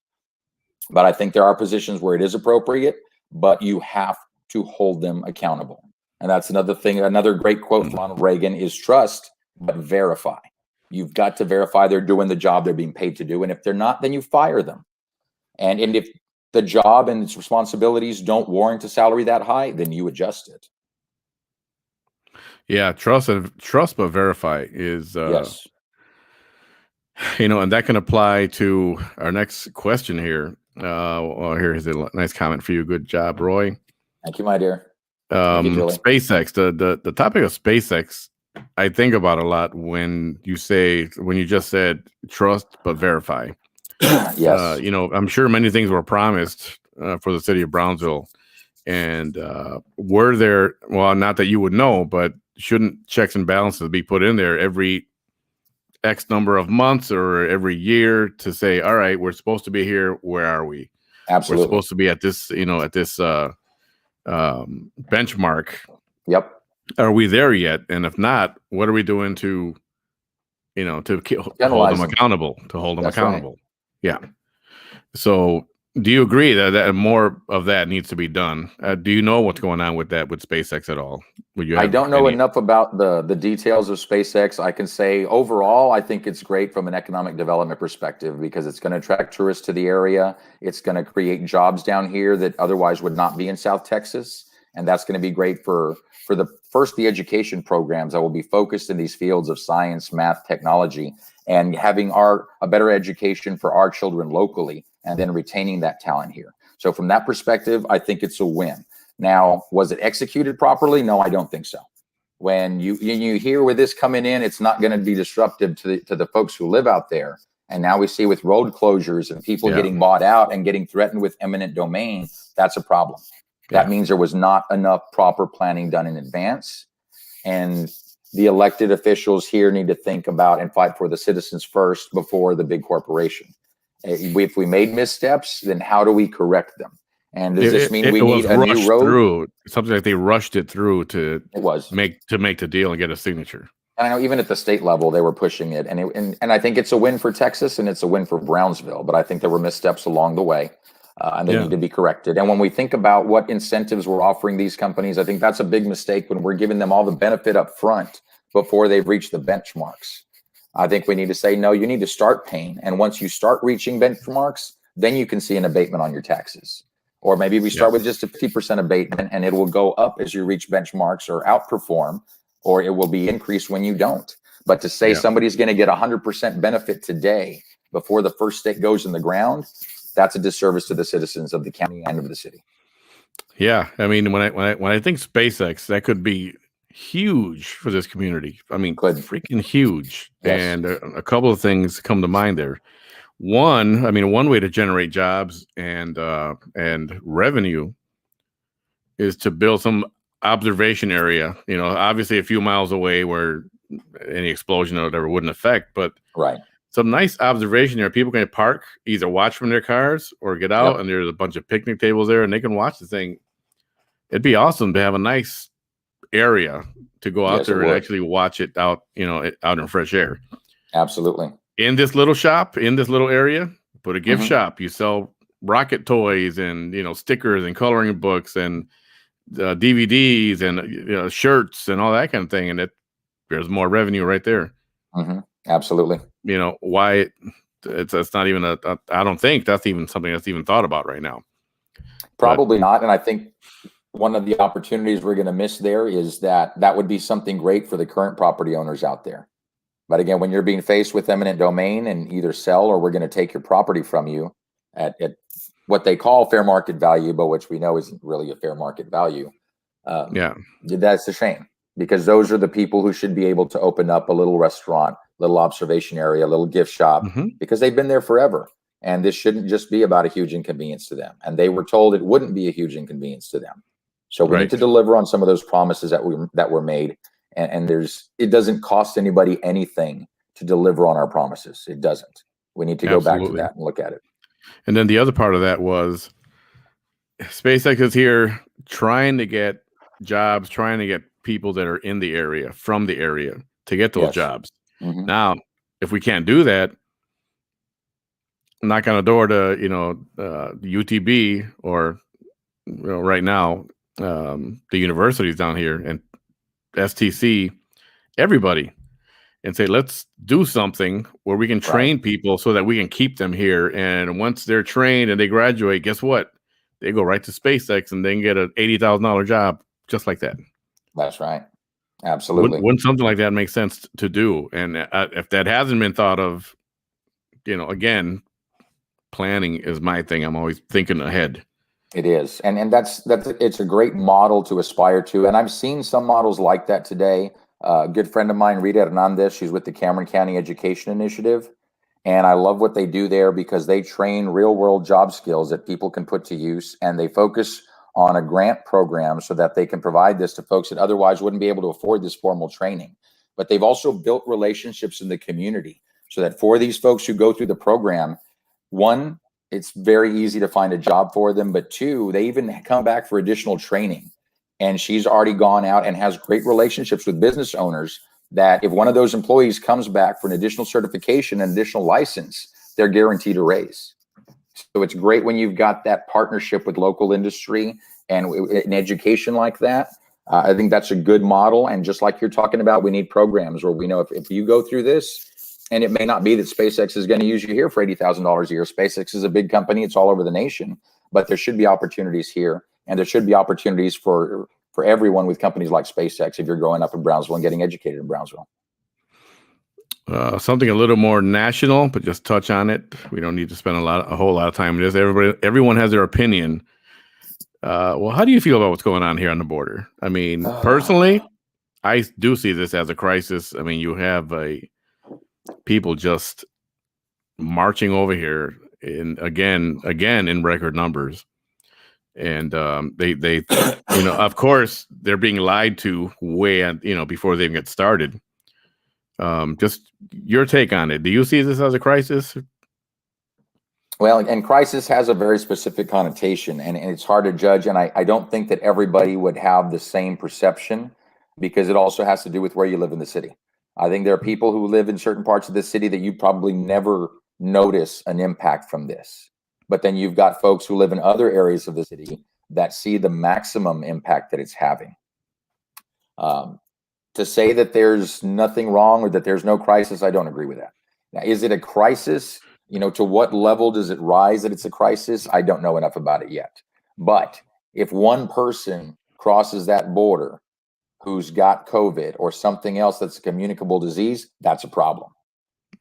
But I think there are positions where it is appropriate, but you have to hold them accountable. And that's another thing. Another great quote from Ronald Reagan is trust, but verify. You've got to verify they're doing the job they're being paid to do. And if they're not, then you fire them. And if the job and its responsibilities don't warrant a salary that high, then you adjust it. Yeah, trust but verify is yes. And that can apply to our next question here. Here's a nice comment for you. Good job, Roy. Thank you, my dear. SpaceX, the topic of SpaceX, I think about a lot when you just said trust but verify. Yes. I'm sure many things were promised for the city of Brownsville, and were there, well, not that you would know, but shouldn't checks and balances be put in there every X number of months or every year to say, all right, we're supposed to be here. Where are we? Absolutely. We're supposed to be at this, benchmark. Yep. Are we there yet? And if not, what are we doing to hold them accountable? To hold them accountable. Right. Yeah. So, do you agree that more of that needs to be done? Do you know what's going on with that with SpaceX at all? I don't know enough about the details of SpaceX. I can say overall, I think it's great from an economic development perspective because it's going to attract tourists to the area. It's going to create jobs down here that otherwise would not be in South Texas. And that's going to be great for the education programs that will be focused in these fields of science, math, technology, and having a better education for our children locally, and then retaining that talent here. So from that perspective, I think it's a win. Now, was it executed properly? No, I don't think so. When you hear with this coming in, it's not going to be disruptive to the folks who live out there. And now we see with road closures and people getting bought out and getting threatened with eminent domain, that's a problem. That means there was not enough proper planning done in advance. And the elected officials here need to think about and fight for the citizens first before the big corporation. If we made missteps, then how do we correct them? And does this mean we it was need a new rushed road? through. Something like they rushed it through to It was. make the deal and get a signature. And I know even at the state level, they were pushing it. And I think it's a win for Texas and it's a win for Brownsville. But I think there were missteps along the way, and they need to be corrected. And when we think about what incentives we're offering these companies, I think that's a big mistake when we're giving them all the benefit up front before they've reached the benchmarks. I think we need to say, no, you need to start paying. And once you start reaching benchmarks, then you can see an abatement on your taxes. Or maybe we start with just a 50% abatement and it will go up as you reach benchmarks or outperform, or it will be increased when you don't. But to say somebody's going to get 100% benefit today before the first stake goes in the ground, that's a disservice to the citizens of the county and of the city. Yeah, I mean, when I think SpaceX, that could be huge for this community. I mean, freaking huge. Yes. And a couple of things come to mind there. One way to generate jobs and revenue is to build some observation area. You know, obviously a few miles away where any explosion or whatever wouldn't affect, but some nice observation area. People can park, either watch from their cars or get out, and there's a bunch of picnic tables there, and they can watch the thing. It'd be awesome to have a nice area to go out there and actually watch it out, out in fresh air. Absolutely. In this little shop, in this little area, put a gift shop. You sell rocket toys and, stickers and coloring books and DVDs and, shirts and all that kind of thing. And there's more revenue right there. Absolutely. Why it's not even I don't think that's even something that's even thought about right now. Probably not. And I think one of the opportunities we're going to miss there is that would be something great for the current property owners out there. But again, when you're being faced with eminent domain and either sell or we're going to take your property from you at what they call fair market value, but which we know isn't really a fair market value. That's a shame, because those are the people who should be able to open up a little restaurant, little observation area, a little gift shop, because they've been there forever. And this shouldn't just be about a huge inconvenience to them. And they were told it wouldn't be a huge inconvenience to them. So we need to deliver on some of those promises that were made. And it doesn't cost anybody anything to deliver on our promises. It doesn't. We need to go back to that and look at it. And then the other part of that was SpaceX is here trying to get jobs, trying to get people that are in the area, from the area, to get those jobs. Now, if we can't do that, knock on a door to, UTB or right now, the universities down here and STC, everybody, and say, let's do something where we can train people so that we can keep them here. And once they're trained and they graduate, guess what? They go right to SpaceX and they can get an $80,000 job just like that. That's right. Absolutely. Wouldn't something like that make sense to do? And if that hasn't been thought of, again, planning is my thing. I'm always thinking ahead. It is. And that's it's a great model to aspire to. And I've seen some models like that today. A good friend of mine, Rita Hernandez, she's with the Cameron County Education Initiative. And I love what they do there because they train real world job skills that people can put to use. And they focus on a grant program so that they can provide this to folks that otherwise wouldn't be able to afford this formal training. But they've also built relationships in the community so that for these folks who go through the program, one, it's very easy to find a job for them. But two, they even come back for additional training. And she's already gone out and has great relationships with business owners that if one of those employees comes back for an additional certification and additional license, they're guaranteed a raise. So it's great when you've got that partnership with local industry and an education like that. I think that's a good model. And just like you're talking about, we need programs where we know if you go through this, and it may not be that SpaceX is going to use you here for $80,000 a year. SpaceX is a big company. It's all over the nation. But there should be opportunities here. And there should be opportunities for everyone with companies like SpaceX if you're growing up in Brownsville and getting educated in Brownsville. Something a little more national, but just touch on it. We don't need to spend a whole lot of time on this. Everyone has their opinion. Well, how do you feel about what's going on here on the border? I mean, personally, I do see this as a crisis. I mean, you have people just marching over here again in record numbers. And they of course they're being lied to before they even get started. Just your take on it. Do you see this as a crisis? Well, and crisis has a very specific connotation, and it's hard to judge. And I don't think that everybody would have the same perception, because it also has to do with where you live in the city. I think there are people who live in certain parts of the city that you probably never notice an impact from this. But then you've got folks who live in other areas of the city that see the maximum impact that it's having. To say that there's nothing wrong or that there's no crisis, I don't agree with that. Now, is it a crisis? You know, to what level does it rise that it's a crisis? I don't know enough about it yet. But if one person crosses that border who's got COVID or something else that's a communicable disease, that's a problem.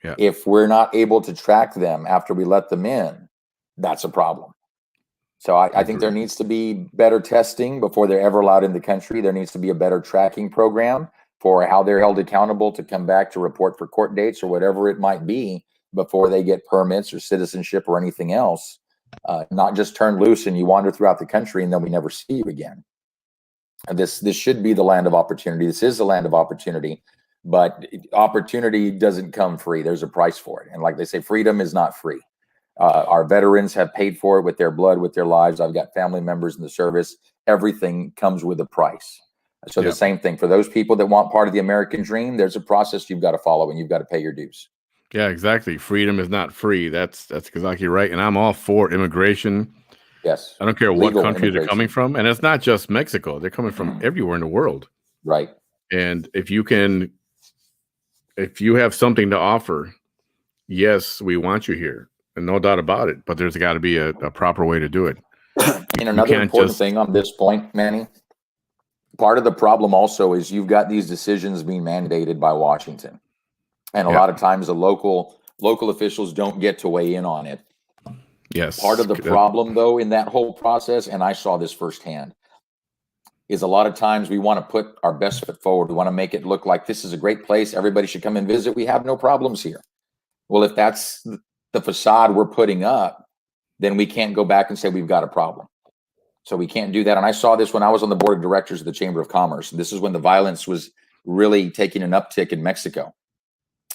Yeah. If we're not able to track them after we let them in, that's a problem. So I think there needs to be better testing before they're ever allowed in the country. There needs to be a better tracking program for how they're held accountable to come back to report for court dates or whatever it might be before they get permits or citizenship or anything else. Not just turn loose and you wander throughout the country and then we never see you again. And this should be the land of opportunity. This is the land of opportunity, but opportunity doesn't come free. There's a price for it. And like they say, freedom is not free. Our veterans have paid for it with their blood, with their lives. I've got family members in the service. Everything comes with a price. So the same thing for those people that want part of the American dream, there's a process you've got to follow and you've got to pay your dues. Yeah, exactly. Freedom is not free. That's exactly right. And I'm all for immigration. Yes. I don't care what country they're coming from. And it's not just Mexico. They're coming from everywhere in the world. Right. And if you have something to offer, yes, we want you here. And no doubt about it. But there's got to be a proper way to do it. And another important thing on this point, Manny, part of the problem also is you've got these decisions being mandated by Washington. And a lot of times the local officials don't get to weigh in on it. Yes. Part of the problem, though, in that whole process, and I saw this firsthand, is a lot of times we want to put our best foot forward. We want to make it look like this is a great place. Everybody should come and visit. We have no problems here. Well, if that's the facade we're putting up, then we can't go back and say we've got a problem. So we can't do that. And I saw this when I was on the board of directors of the Chamber of Commerce. This is when the violence was really taking an uptick in Mexico.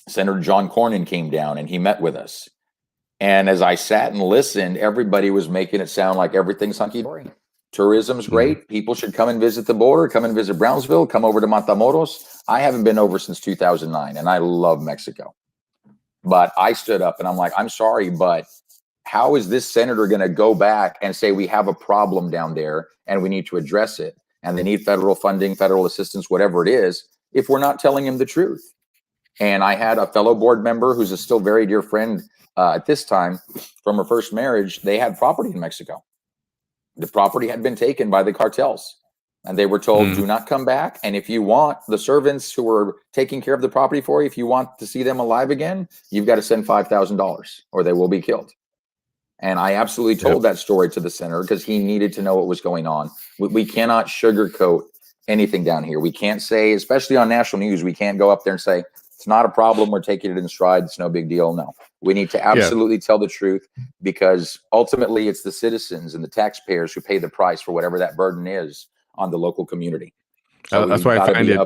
Senator John Cornyn came down and he met with us. And as I sat and listened, everybody was making it sound like everything's hunky-dory. Tourism's great. People should come and visit the border, come and visit Brownsville, come over to Matamoros. I haven't been over since 2009 and I love Mexico. But I stood up and I'm like, I'm sorry, but how is this senator going to go back and say we have a problem down there and we need to address it and they need federal funding, federal assistance, whatever it is, if we're not telling him the truth? And I had a fellow board member who's a still very dear friend at this time from her first marriage. They had property in Mexico. The property had been taken by the cartels and they were told, do not come back. And if you want the servants who were taking care of the property for you, if you want to see them alive again, you've got to send $5,000 or they will be killed. And I absolutely told that story to the senator because he needed to know what was going on. We cannot sugarcoat anything down here. We can't say, especially on national news, we can't go up there and say, it's not a problem. We're taking it in stride. It's no big deal. No, we need to absolutely tell the truth because ultimately it's the citizens and the taxpayers who pay the price for whatever that burden is on the local community. So that's why I find it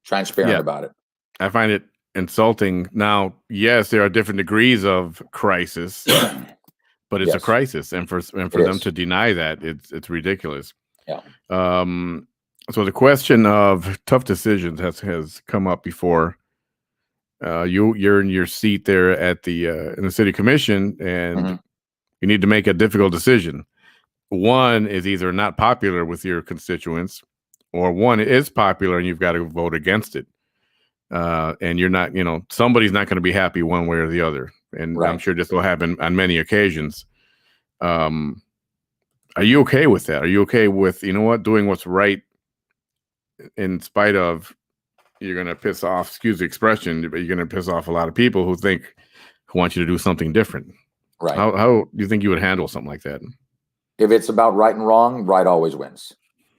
transparent about it. I find it insulting. Now, yes, there are different degrees of crisis, but it's a crisis. And for them to deny that, it's ridiculous. Yeah. So the question of tough decisions has come up before. You're in your seat there at in the city commission, and you need to make a difficult decision. One is either not popular with your constituents, or one is popular and you've got to vote against it. And you're not, somebody's not going to be happy one way or the other. And I'm sure this will happen on many occasions. Are you okay with that? Are you okay with, doing what's right in spite of you're going to piss off, excuse the expression, but you're going to piss off a lot of people who want you to do something different. Right. How do you think you would handle something like that? If it's about right and wrong, right always wins.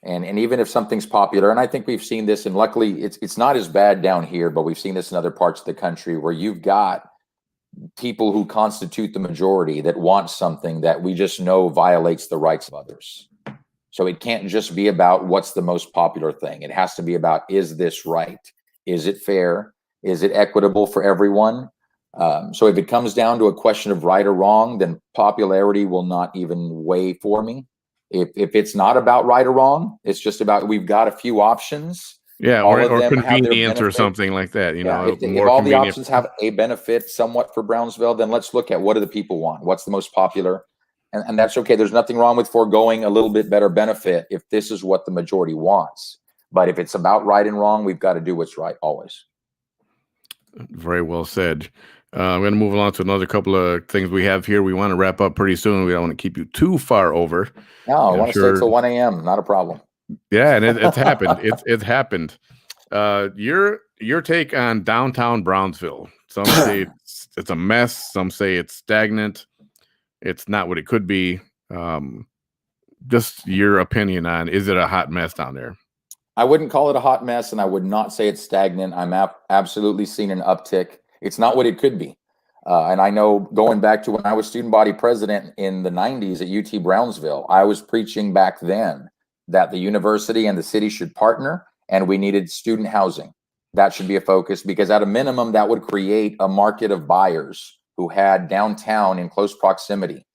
And even if something's popular, and I think we've seen this, and luckily it's not as bad down here, but we've seen this in other parts of the country where you've got people who constitute the majority that want something that we just know violates the rights of others. So it can't just be about what's the most popular thing. It has to be about, is this right? Is it fair? Is it equitable for everyone? So if it comes down to a question of right or wrong, then popularity will not even weigh for me. If it's not about right or wrong, it's just about we've got a few options. Yeah, All of or them have their convenience or benefit. something like that. You Yeah, know, if more all the convenient. options have a benefit somewhat for Brownsville, then let's look at what do the people want? What's the most popular? And that's okay. There's nothing wrong with foregoing a little bit better benefit if this is what the majority wants. But if it's about right and wrong, we've got to do what's right always. Very well said. I'm going to move along to another couple of things we have here. We want to wrap up pretty soon. We don't want to keep you too far over. No, I I'm want to stay till 1 a.m. Not a problem. Yeah, and it's happened. It's happened. Your take on downtown Brownsville. Some say it's a mess. Some say it's stagnant. It's not what it could be. Just your opinion on, is it a hot mess down there? I wouldn't call it a hot mess, and I would not say it's stagnant. I'm absolutely seeing an uptick. It's not what it could be. And I know going back to when I was student body president in the 90s at UT Brownsville, I was preaching back then that the university and the city should partner, and we needed student housing. That should be a focus, because at a minimum, that would create a market of buyers who had downtown in close proximity.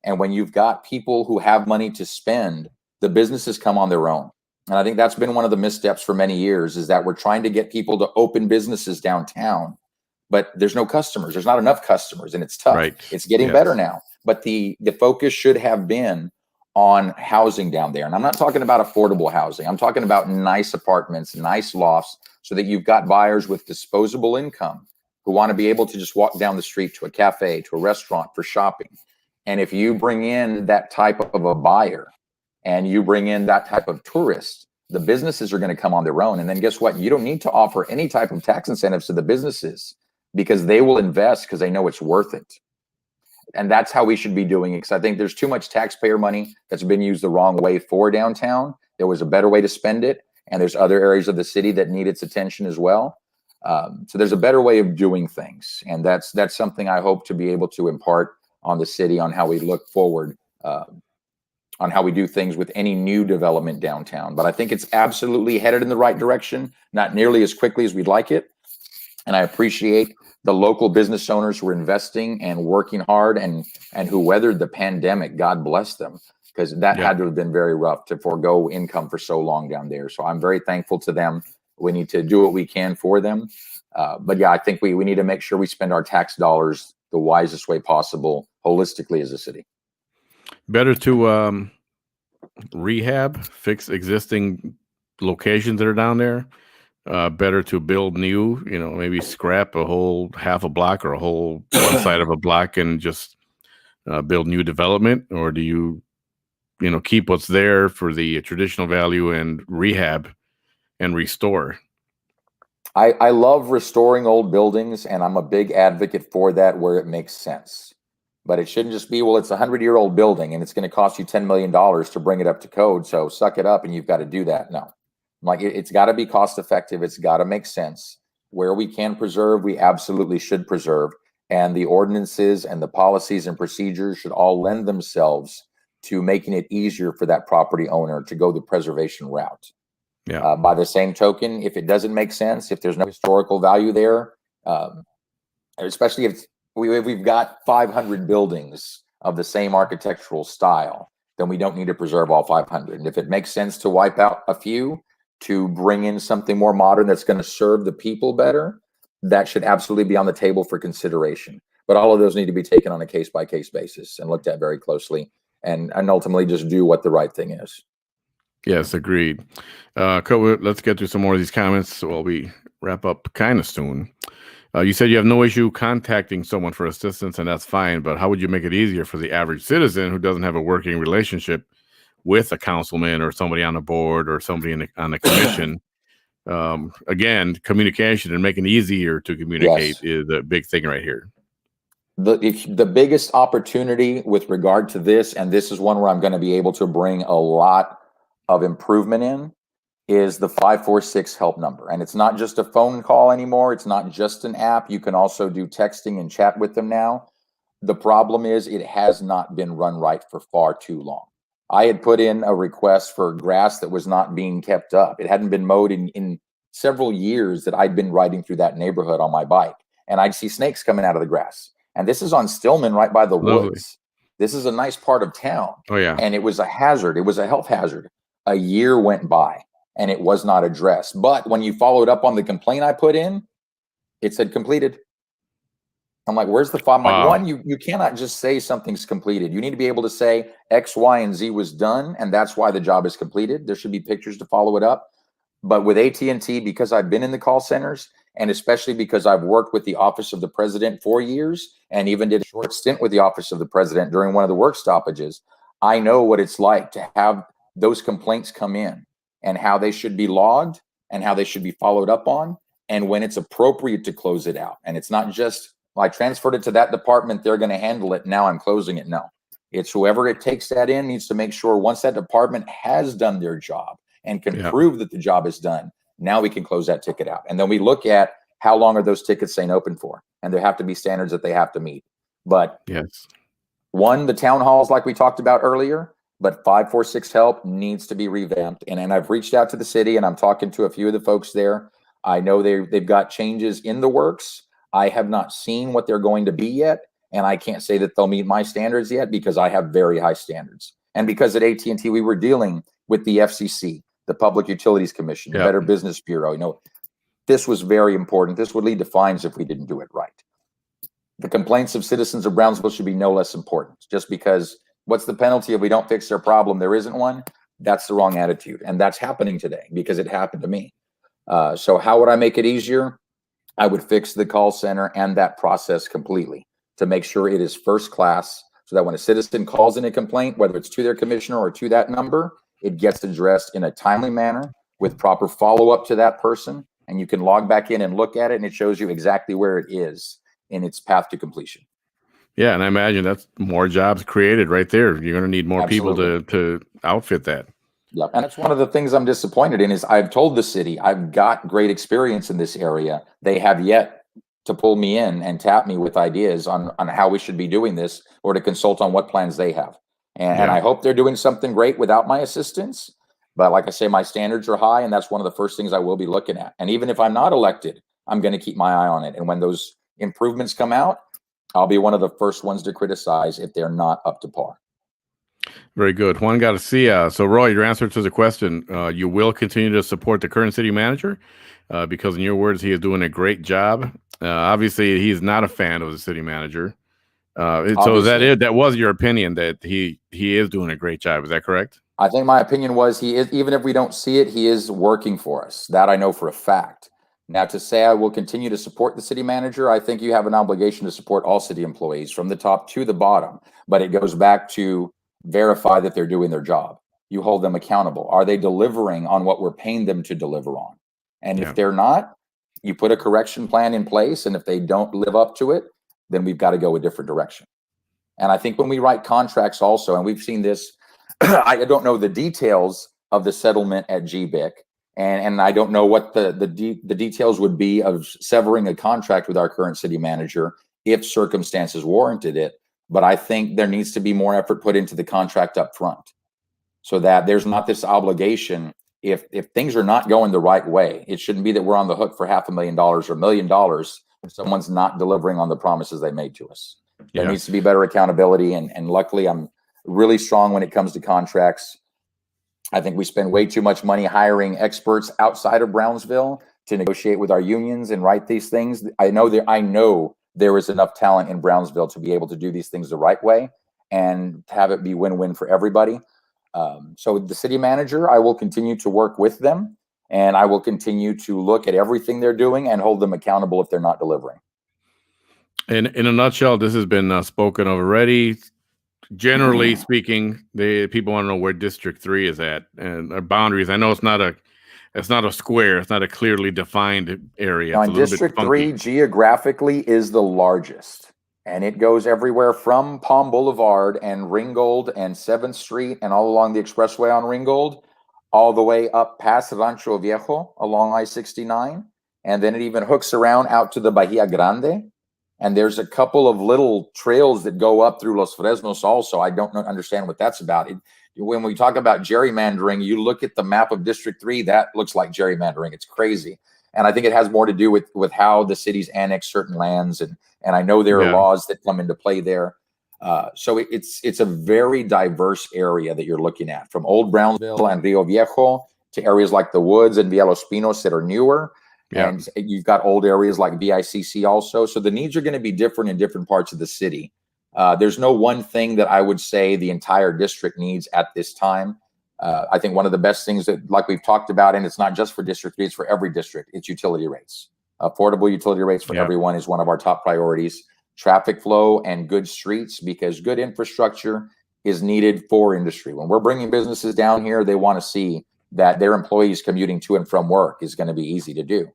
And when you've got people who have money to spend, the businesses come on their own. And I think that's been one of the missteps for many years, is that we're trying to get people to open businesses downtown, but there's no customers. There's not enough customers, and it's tough. Right. It's getting better now. But the focus should have been on housing down there. And I'm not talking about affordable housing. I'm talking about nice apartments, nice lofts, so that you've got buyers with disposable income who want to be able to just walk down the street to a cafe, to a restaurant for shopping. And if you bring in that type of a buyer, and you bring in that type of tourist, the businesses are going to come on their own. And then guess what? You don't need to offer any type of tax incentives to the businesses, because they will invest because they know it's worth it. And that's how we should be doing it, because I think there's too much taxpayer money that's been used the wrong way for downtown. There was a better way to spend it, and there's other areas of the city that need its attention as well. So there's a better way of doing things, and that's something I hope to be able to impart on the city, on how we look forward, on how we do things with any new development downtown. But I think it's absolutely headed in the right direction, not nearly as quickly as we'd like it. And I appreciate the local business owners who are investing and working hard, and who weathered the pandemic. God bless them, because that had to have been very rough to forego income for so long down there. So I'm very thankful to them. We need to do what we can for them. But yeah, I think we need to make sure we spend our tax dollars the wisest way possible, holistically as a city. Better to rehab, fix existing locations that are down there. Better to build new, maybe scrap a whole half a block or a whole one side of a block and just build new development? Or do you, keep what's there for the traditional value and rehab and restore? I love restoring old buildings, and I'm a big advocate for that where it makes sense. But it shouldn't just be, well, it's a 100-year-old building and it's going to cost you $10 million to bring it up to code, so suck it up and you've got to do that. No. Like, it's got to be cost effective. It's got to make sense. Where we can preserve, we absolutely should preserve. And the ordinances and the policies and procedures should all lend themselves to making it easier for that property owner to go the preservation route. Yeah. By the same token, if it doesn't make sense, if there's no historical value there, especially if we've got 500 buildings of the same architectural style, then we don't need to preserve all 500. And if it makes sense to wipe out a few to bring in something more modern that's going to serve the people better, that should absolutely be on the table for consideration. But all of those need to be taken on a case-by-case basis and looked at very closely, and ultimately just do what the right thing is. Yes, agreed. Let's get through some more of these comments while we wrap up kind of soon. You said you have no issue contacting someone for assistance, and that's fine, but how would you make it easier for the average citizen who doesn't have a working relationship with a councilman or somebody on the board or somebody on the commission? Again, communication and making it easier to communicate is a big thing right here. The biggest opportunity with regard to this, and this is one where I'm going to be able to bring a lot of improvement in, is the 546 help number. And it's not just a phone call anymore. It's not just an app. You can also do texting and chat with them now. The problem is it has not been run right for far too long. I had put in a request for grass that was not being kept up. It hadn't been mowed in several years that I'd been riding through that neighborhood on my bike. and I'd see snakes coming out of the grass. And this is on Stillman, right by the Lovely. woods. This is a nice part of town. Oh yeah. And it was a hazard. It was a health hazard. A year went by and it was not addressed. But when you followed up on the complaint I put in, it said completed. I'm like, where's the file? I'm like, one, you cannot just say something's completed. You need to be able to say X, Y, and Z was done, and that's why the job is completed. There should be pictures to follow it up. But with AT&T, because I've been in the call centers, and especially because I've worked with the Office of the President for years, and even did a short stint with the Office of the President during one of the work stoppages, I know what it's like to have those complaints come in and how they should be logged and how they should be followed up on, and when it's appropriate to close it out. And it's not just, well, I transferred it to that department, they're going to handle it, now I'm closing it. No, it's whoever it takes that in needs to make sure once that department has done their job and can prove that the job is done, now we can close that ticket out. And then we look at how long are those tickets staying open for, and there have to be standards that they have to meet. But one, the town halls like we talked about earlier, but 546 help needs to be revamped. And I've reached out to the city and I'm talking to a few of the folks there. I know they've got changes in the works. I have not seen what they're going to be yet, and I can't say that they'll meet my standards yet because I have very high standards. And because at AT&T we were dealing with the FCC, the Public Utilities Commission, the Better Business Bureau, you know, this was very important. This would lead to fines if we didn't do it right. The complaints of citizens of Brownsville should be no less important. Just because what's the penalty if we don't fix their problem? There isn't one. That's the wrong attitude, and that's happening today because it happened to me. So how would I make it easier? I would fix the call center and that process completely to make sure it is first class, so that when a citizen calls in a complaint, whether it's to their commissioner or to that number, it gets addressed in a timely manner with proper follow-up to that person. And you can log back in and look at it, and it shows you exactly where it is in its path to completion. Yeah, and I imagine that's more jobs created right there. You're going to need more people to outfit that. Yep. And that's one of the things I'm disappointed in is I've told the city I've got great experience in this area. They have yet to pull me in and tap me with ideas on how we should be doing this, or to consult on what plans they have. And I hope they're doing something great without my assistance. But like I say, my standards are high, and that's one of the first things I will be looking at. And even if I'm not elected, I'm going to keep my eye on it. And when those improvements come out, I'll be one of the first ones to criticize if they're not up to par. Very good. Juan Garcia. So, Roy, your answer to the question, you will continue to support the current city manager because, in your words, he is doing a great job. Obviously, he's not a fan of the city manager. So that was your opinion that he is doing a great job. Is that correct? I think my opinion was he is, even if we don't see it, he is working for us. That I know for a fact. Now, to say I will continue to support the city manager, I think you have an obligation to support all city employees from the top to the bottom. But it goes back to verify that they're doing their job. You hold them accountable. Are they delivering on what we're paying them to deliver on? And if they're not, you put a correction plan in place. And if they don't live up to it, then we've got to go a different direction. And I think when we write contracts also, and we've seen this, I don't know the details of the settlement at GBIC, and I don't know what the details would be of severing a contract with our current city manager if circumstances warranted it. But I think there needs to be more effort put into the contract up front, so that there's not this obligation. If things are not going the right way, it shouldn't be that we're on the hook for $500,000 or $1 million when someone's not delivering on the promises they made to us. There needs to be better accountability, and luckily I'm really strong when it comes to contracts. I think we spend way too much money hiring experts outside of Brownsville to negotiate with our unions and write these things. I know there is enough talent in Brownsville to be able to do these things the right way and have it be win-win for everybody. So the city manager, I will continue to work with them, and I will continue to look at everything they're doing and hold them accountable if they're not delivering. In a nutshell, this has been spoken of already. Generally speaking, people want to know where District 3 is at and our boundaries. I know it's not a square. It's not a clearly defined area. Now, District 3 geographically is the largest, and it goes everywhere from Palm Boulevard and Ringgold and 7th Street and all along the expressway on Ringgold, all the way up past Rancho Viejo along I-69. And then it even hooks around out to the Bahia Grande. And there's a couple of little trails that go up through Los Fresnos also. I don't understand what that's about. When we talk about gerrymandering, you look at the map of District 3, that looks like gerrymandering. It's crazy. And I think it has more to do with how the cities annex certain lands, and I know there are laws that come into play there. So it's a very diverse area that you're looking at, from Old Brownsville and Rio Viejo to areas like the Woods and Villa Los Pinos that are newer. Yeah. And you've got old areas like VICC also. So the needs are going to be different in different parts of the city. There's no one thing that I would say the entire district needs at this time. I think one of the best things that, like we've talked about, and it's not just for District 3, it's for every district, it's utility rates. Affordable utility rates for everyone is one of our top priorities. Traffic flow and good streets, because good infrastructure is needed for industry. When we're bringing businesses down here, they want to see that their employees commuting to and from work is going to be easy to do.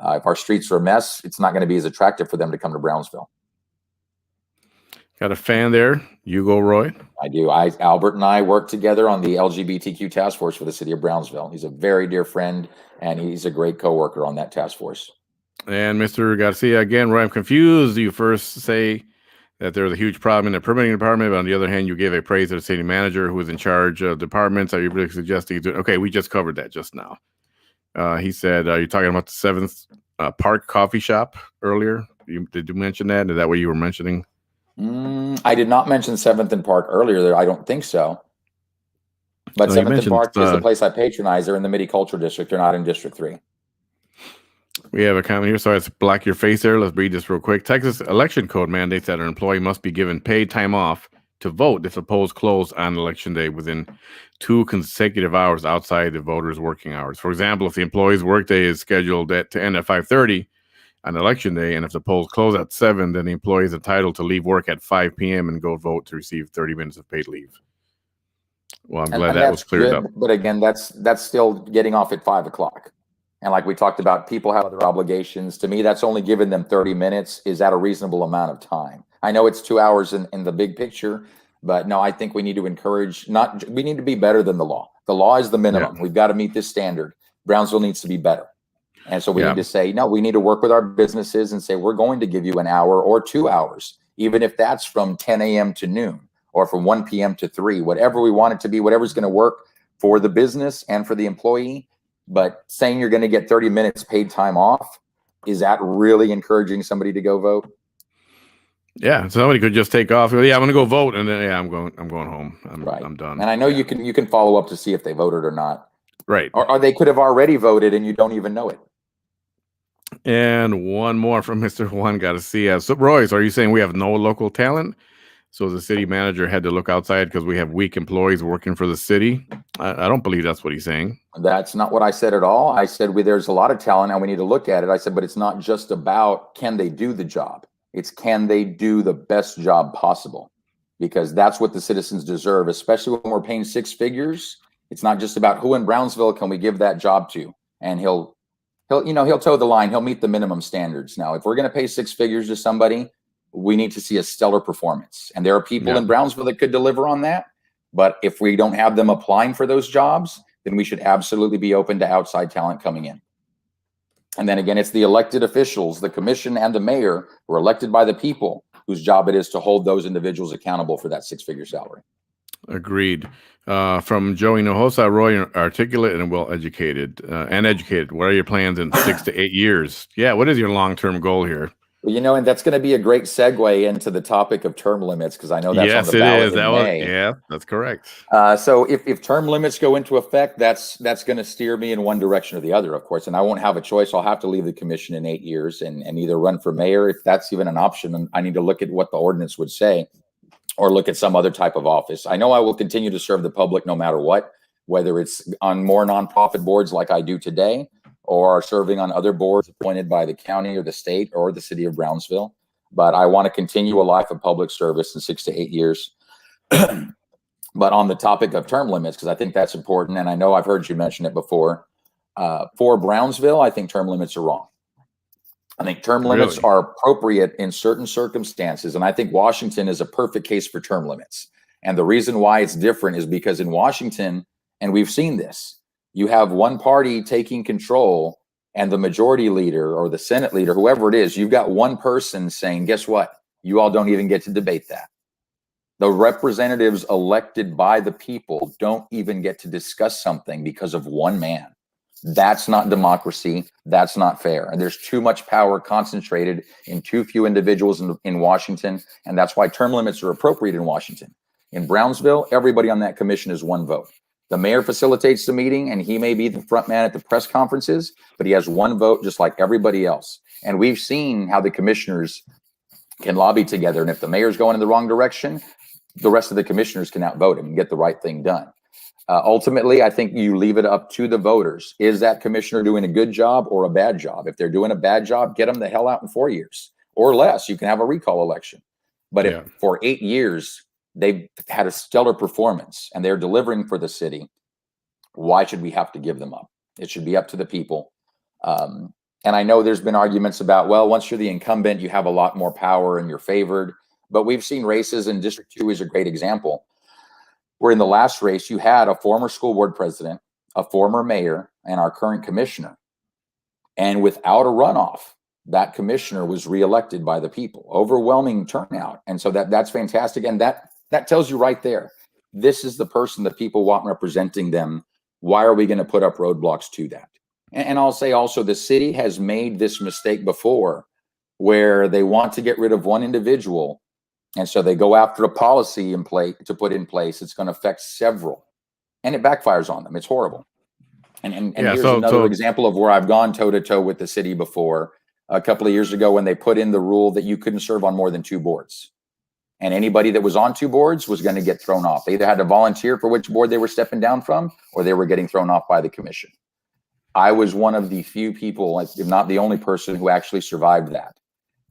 If our streets are a mess, it's not going to be as attractive for them to come to Brownsville. Got a fan there. You go, Roy. I do. Albert and I work together on the LGBTQ task force for the city of Brownsville. He's a very dear friend, and he's a great coworker on that task force. And Mr. Garcia, again, Roy, I'm confused. You first say that there's a huge problem in the permitting department, but on the other hand, you gave a praise to the city manager who is in charge of departments. Are you really suggesting? Okay, we just covered that just now. He said, you're talking about the 7th Park Coffee Shop earlier. Did you mention that? Is that what you were mentioning? I did not mention 7th and Park earlier there. I don't think so. But no, 7th and Park is the place I patronize. They're in the Midi Cultural District. They're not in District 3. We have a comment here. So it's black your face there. Let's read this real quick. Texas election code mandates that an employee must be given paid time off to vote if the polls close on election day within 2 consecutive hours outside the voters' working hours. For example, if the employee's workday is scheduled to end at 5:30 on election day, and if the polls close at 7, then the employee is entitled to leave work at 5 p.m. and go vote to receive 30 minutes of paid leave. Well, I'm glad that was cleared up. But again, that's still getting off at 5 o'clock. And like we talked about, people have other obligations. To me, that's only giving them 30 minutes. Is that a reasonable amount of time? I know it's 2 hours in the big picture, but no, I think we need to encourage, we need to be better than the law. The law is the minimum. We've got to meet this standard. Brownsville needs to be better. And so we need to say, no, we need to work with our businesses and say, we're going to give you an hour or 2 hours, even if that's from 10 a.m. to noon or from 1 p.m. to 3, whatever we want it to be, whatever's going to work for the business and for the employee. But saying you're going to get 30 minutes paid time off, is that really encouraging somebody to go vote? Yeah, somebody could just take off. Yeah, I'm going to go vote, and then I'm going home. I'm done. And I know you can follow up to see if they voted or not. Right. Or they could have already voted and you don't even know it. And one more from Mr. Juan Garcia. So, Royce, are you saying we have no local talent? So the city manager had to look outside because we have weak employees working for the city? I don't believe that's what he's saying. That's not what I said at all. I said there's a lot of talent and we need to look at it. I said, but it's not just about can they do the job. It's can they do the best job possible? Because that's what the citizens deserve, especially when we're paying 6 figures. It's not just about who in Brownsville can we give that job to, and he'll toe the line. He'll meet the minimum standards. Now, if we're going to pay 6 figures to somebody, we need to see a stellar performance. And there are people in Brownsville that could deliver on that. But if we don't have them applying for those jobs, then we should absolutely be open to outside talent coming in. And then again, it's the elected officials, the commission and the mayor who are elected by the people, whose job it is to hold those individuals accountable for that 6-figure salary. Agreed. From Joey Nojosa, Roy, articulate and well-educated and educated. What are your plans in 6 to 8 years? Yeah, what is your long-term goal here? Well, and that's going to be a great segue into the topic of term limits, because I know that's on the ballot in May. Yeah, that's correct. So if term limits go into effect, that's going to steer me in one direction or the other, of course, and I won't have a choice. I'll have to leave the commission in 8 years and either run for mayor, if that's even an option. And I need to look at what the ordinance would say, or look at some other type of office. I know I will continue to serve the public no matter what, whether it's on more nonprofit boards like I do today, or serving on other boards appointed by the county or the state or the city of Brownsville. But I want to continue a life of public service in 6 to 8 years. But on the topic of term limits, because I think that's important, and I know I've heard you mention it before, for Brownsville, I think term limits are wrong. I think term limits are appropriate in certain circumstances, and I think Washington is a perfect case for term limits. And the reason why it's different is because in Washington, and we've seen this, you have one party taking control, and the majority leader or the Senate leader, whoever it is, you've got one person saying, guess what? You all don't even get to debate that. The representatives elected by the people don't even get to discuss something because of one man. That's not democracy. That's not fair. And there's too much power concentrated in too few individuals in Washington. And that's why term limits are appropriate in Washington. In Brownsville, everybody on that commission is one vote. The mayor facilitates the meeting, and he may be the front man at the press conferences, but he has one vote just like everybody else. And we've seen how the commissioners can lobby together. And if the mayor's going in the wrong direction, the rest of the commissioners can outvote him and get the right thing done. Ultimately, I think you leave it up to the voters. Is that commissioner doing a good job or a bad job? If they're doing a bad job, get them the hell out in 4 years or less. You can have a recall election. But if for 8 years they've had a stellar performance and they're delivering for the city, why should we have to give them up? It should be up to the people. And I know there's been arguments about, well, once you're the incumbent, you have a lot more power and you're favored. But we've seen races, and District 2 is a great example, where in the last race, you had a former school board president, a former mayor, and our current commissioner. And without a runoff, that commissioner was reelected by the people. Overwhelming turnout. And so that's fantastic. And that tells you right there, this is the person that people want representing them. Why are we going to put up roadblocks to that? And I'll say also, the city has made this mistake before, where they want to get rid of one individual. And so they go after a policy in place to put in place. It's going to affect several, and it backfires on them. It's horrible. And here's another example of where I've gone toe to toe with the city before. A couple of years ago, when they put in the rule that you couldn't serve on more than 2 boards, and anybody that was on 2 boards was going to get thrown off. They either had to volunteer for which board they were stepping down from, or they were getting thrown off by the commission. I was one of the few people, if not the only person, who actually survived that.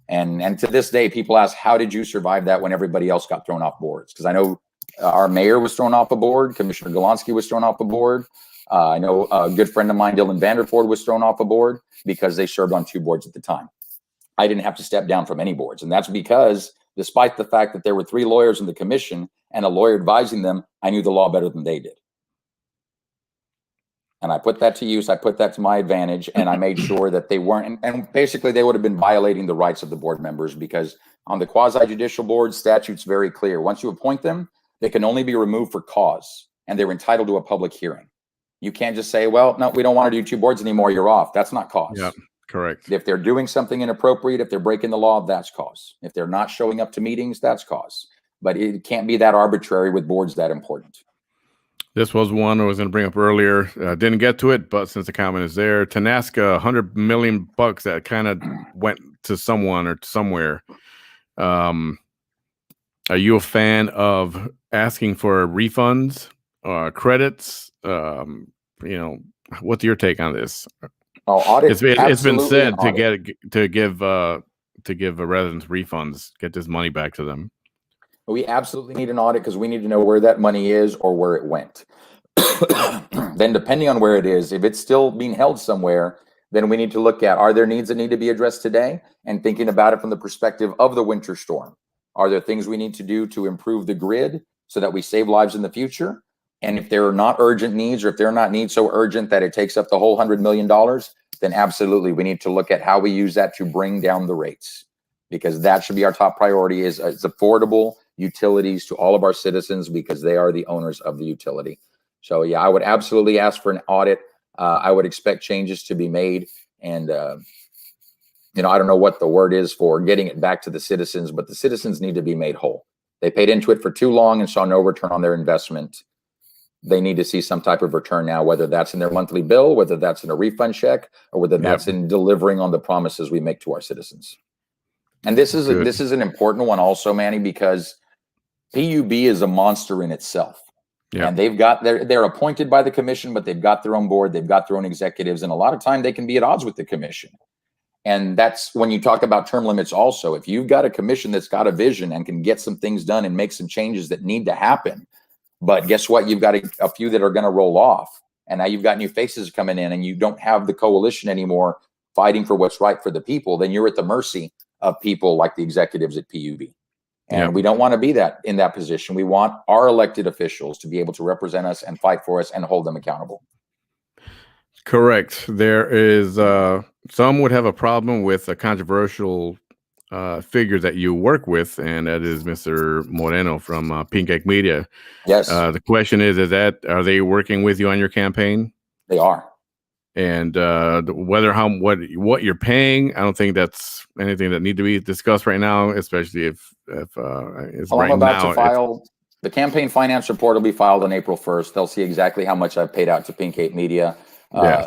And to this day, people ask, how did you survive that when everybody else got thrown off boards? Because I know our mayor was thrown off a board. Commissioner Golonsky was thrown off a board. I know a good friend of mine, Dylan Vanderford, was thrown off a board because they served on 2 boards at the time. I didn't have to step down from any boards. And that's because despite the fact that there were 3 lawyers in the commission and a lawyer advising them, I knew the law better than they did. And I put that to use. I put that to my advantage, and I made sure that they weren't, and basically they would have been violating the rights of the board members, because on the quasi-judicial board, statute's very clear. Once you appoint them, they can only be removed for cause, and they're entitled to a public hearing. You can't just say, well, no, we don't want to do 2 boards anymore, you're off. That's not cause. Yeah, correct. If they're doing something inappropriate, if they're breaking the law, that's cause. If they're not showing up to meetings, that's cause. But it can't be that arbitrary with boards that important. This was one I was going to bring up earlier. Didn't get to it, but since the comment is there, Tanasca, $100 million that kind of went to someone or somewhere. Are you a fan of asking for refunds, credits? What's your take on this? Audit. It's been said to give residents refunds, get this money back to them. We absolutely need an audit, because we need to know where that money is or where it went. Then depending on where it is, if it's still being held somewhere, then we need to look at, are there needs that need to be addressed today? And thinking about it from the perspective of the winter storm. Are there things we need to do to improve the grid so that we save lives in the future? And if there are not urgent needs, or if they're not needs so urgent that it takes up the whole $100 million, then absolutely we need to look at how we use that to bring down the rates, because that should be our top priority, is affordable utilities to all of our citizens, because they are the owners of the utility. So yeah, I would absolutely ask for an audit. I would expect changes to be made, and I don't know what the word is for getting it back to the citizens, but the citizens need to be made whole. They paid into it for too long and saw no return on their investment. They need to see some type of return now, whether that's in their monthly bill, whether that's in a refund check, or whether that's in delivering on the promises we make to our citizens. And this is an important one also, Manny, because PUB is a monster in itself. Yeah. And they're appointed by the commission, but they've got their own board, they've got their own executives, and a lot of time they can be at odds with the commission. And that's when you talk about term limits also. If you've got a commission that's got a vision and can get some things done and make some changes that need to happen, but guess what? You've got a few that are going to roll off, and now you've got new faces coming in, and you don't have the coalition anymore fighting for what's right for the people, then you're at the mercy of people like the executives at PUB. And we don't want to be in that position. We want our elected officials to be able to represent us and fight for us and hold them accountable. Correct. There is some would have a problem with a controversial figure that you work with, and that is Mr. Moreno from Pink Egg Media. Yes. The question is are they working with you on your campaign? They are. And whether what you're paying, I don't think that's anything that need to be discussed right now, especially if it's Well, right I'm about now. to file the campaign finance report. Will be filed on April 1st. They'll see exactly how much I've paid out to Pink 8 Media.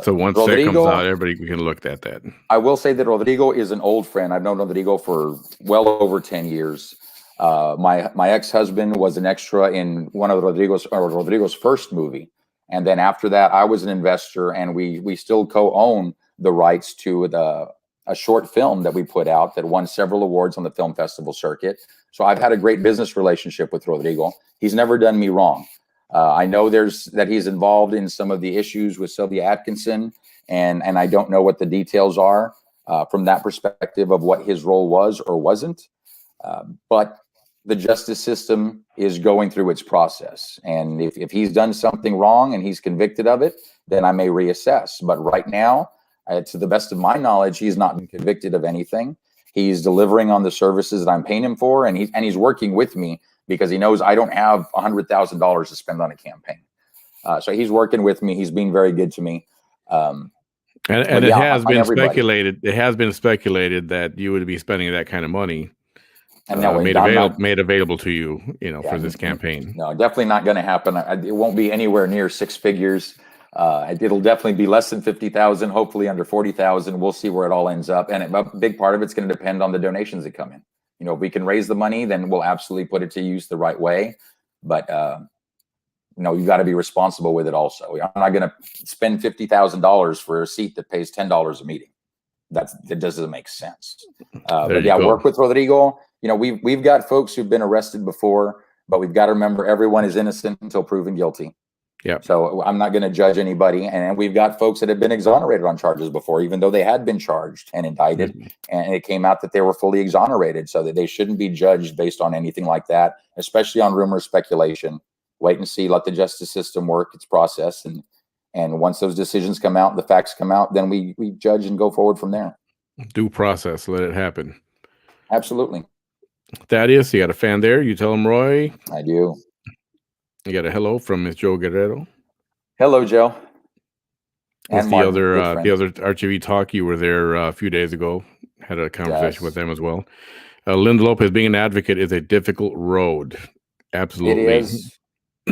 So once that comes out, everybody can look at that. I will say that Rodrigo is an old friend. I've known Rodrigo for well over 10 years. My ex-husband was an extra in one of Rodrigo's first movie. And then after that, I was an investor, and we still co-own the rights to a short film that we put out that won several awards on the film festival circuit. So I've had a great business relationship with Rodrigo. He's never done me wrong. I know that he's involved in some of the issues with Sylvia Atkinson, and I don't know what the details are from that perspective of what his role was or wasn't. But the justice system is going through its process. And if he's done something wrong and he's convicted of it, then I may reassess. But right now, to the best of my knowledge, he's not been convicted of anything. He's delivering on the services that I'm paying him for, and he's working with me because he knows I don't have $100,000 to spend on a campaign. So he's working with me. He's being very good to me. And it has been speculated. It has been speculated that you would be spending that kind of money. And made available to you, for this campaign. No, definitely not going to happen. It won't be anywhere near 6 figures. It'll definitely be less than 50,000, hopefully under 40,000. We'll see where it all ends up. And a big part of it's going to depend on the donations that come in. If we can raise the money, then we'll absolutely put it to use the right way. But you've got to be responsible with it also. I'm not going to spend $50,000 for a seat that pays $10 a meeting. That doesn't make sense. But yeah, work with Rodrigo. We've got folks who've been arrested before, but we've got to remember everyone is innocent until proven guilty. Yeah. So I'm not going to judge anybody. And we've got folks that have been exonerated on charges before, even though they had been charged and indicted. Mm-hmm. And it came out that they were fully exonerated, so that they shouldn't be judged based on anything like that, especially on rumor speculation. Wait and see, let the justice system work its process. And once those decisions come out, the facts come out, then we judge and go forward from there. Due process, let it happen. Absolutely. Thaddeus, you got a fan there? You tell him, Roy. I do. You got a hello from Miss Joe Guerrero. Hello, Joe. And the other RTV talk, you were there a few days ago. Had a conversation with them as well. Linda Lopez, being an advocate is a difficult road. Absolutely. It is.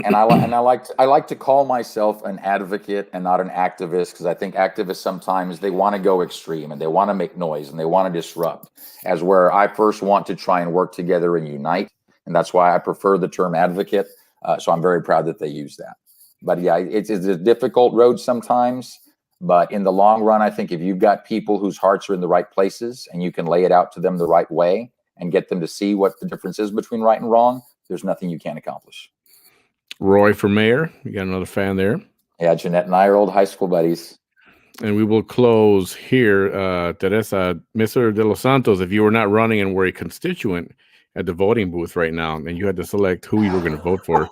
And I like to call myself an advocate and not an activist, because I think activists sometimes they want to go extreme and they want to make noise and they want to disrupt, as where I first want to try and work together and unite. And that's why I prefer the term advocate. So I'm very proud that they use that. But yeah, it's a difficult road sometimes. But in the long run, I think if you've got people whose hearts are in the right places and you can lay it out to them the right way and get them to see what the difference is between right and wrong, there's nothing you can't accomplish. Roy for mayor. You got another fan there. Yeah, Jeanette and I are old high school buddies. And we will close here. Teresa, Mr. De Los Santos, if you were not running and were a constituent at the voting booth right now and you had to select who you were going to vote for,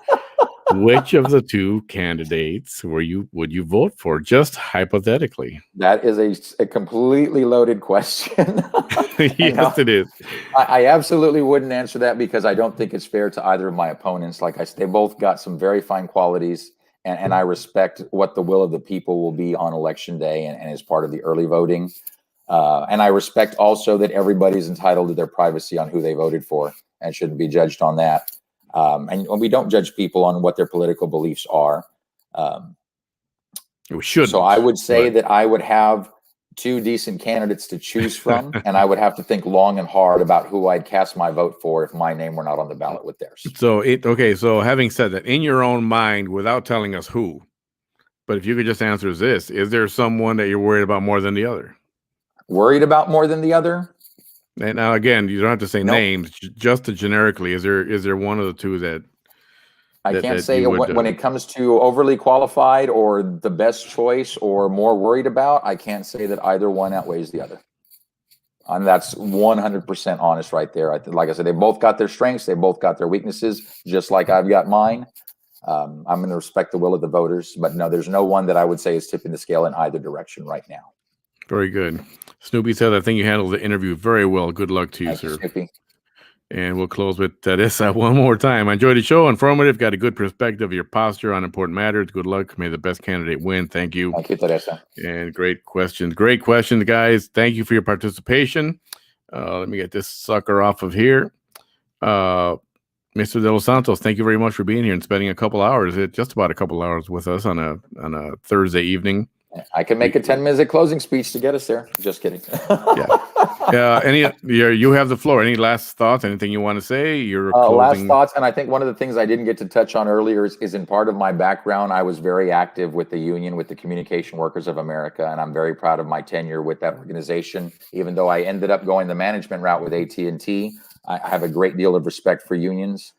which of the two candidates would you vote for, just hypothetically? That is a completely loaded question. Yes, it is. I absolutely wouldn't answer that, because I don't think it's fair to either of my opponents. Like I said, they both got some very fine qualities, and I respect what the will of the people will be on election day and as part of the early voting. And I respect also that everybody's entitled to their privacy on who they voted for and shouldn't be judged on that. And we don't judge people on what their political beliefs are. We should. So I would say that I would have two decent candidates to choose from, and I would have to think long and hard about who I'd cast my vote for if my name were not on the ballot with theirs. So having said that, in your own mind, without telling us who, but if you could just answer this, is there someone that you're worried about more than the other? Worried about more than the other? And now, again, you don't have to say names, just generically. Is there one of the two that I can't say when it comes to overly qualified or the best choice or more worried about? I can't say that either one outweighs the other. And that's 100% honest right there. Like I said, they both got their strengths. They both got their weaknesses, just like I've got mine. I'm going to respect the will of the voters. But no, there's no one that I would say is tipping the scale in either direction right now. Very good. Snoopy said, I think you handled the interview very well. Good luck to you, sir. Snoopy. And we'll close with this one more time. I enjoyed the show. Informative. Got a good perspective of your posture on important matters. Good luck. May the best candidate win. Thank you. Thank you, Teresa. And great questions. Great questions, guys. Thank you for your participation. Let me get this sucker off of here. Mr. De Los Santos, thank you very much for being here and spending a couple hours, just about a couple hours with us on a Thursday evening. I can make a 10-minute closing speech to get us there. Just kidding. You have the floor. Any last thoughts? Anything you want to say? Your last thoughts, and I think one of the things I didn't get to touch on earlier is in part of my background, I was very active with the union, with the Communication Workers of America, and I'm very proud of my tenure with that organization. Even though I ended up going the management route with AT&T, I have a great deal of respect for unions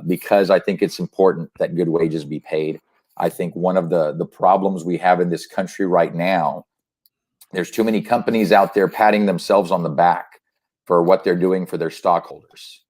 because I think it's important that good wages be paid. I think one of the problems we have in this country right now, there's too many companies out there patting themselves on the back for what they're doing for their stockholders.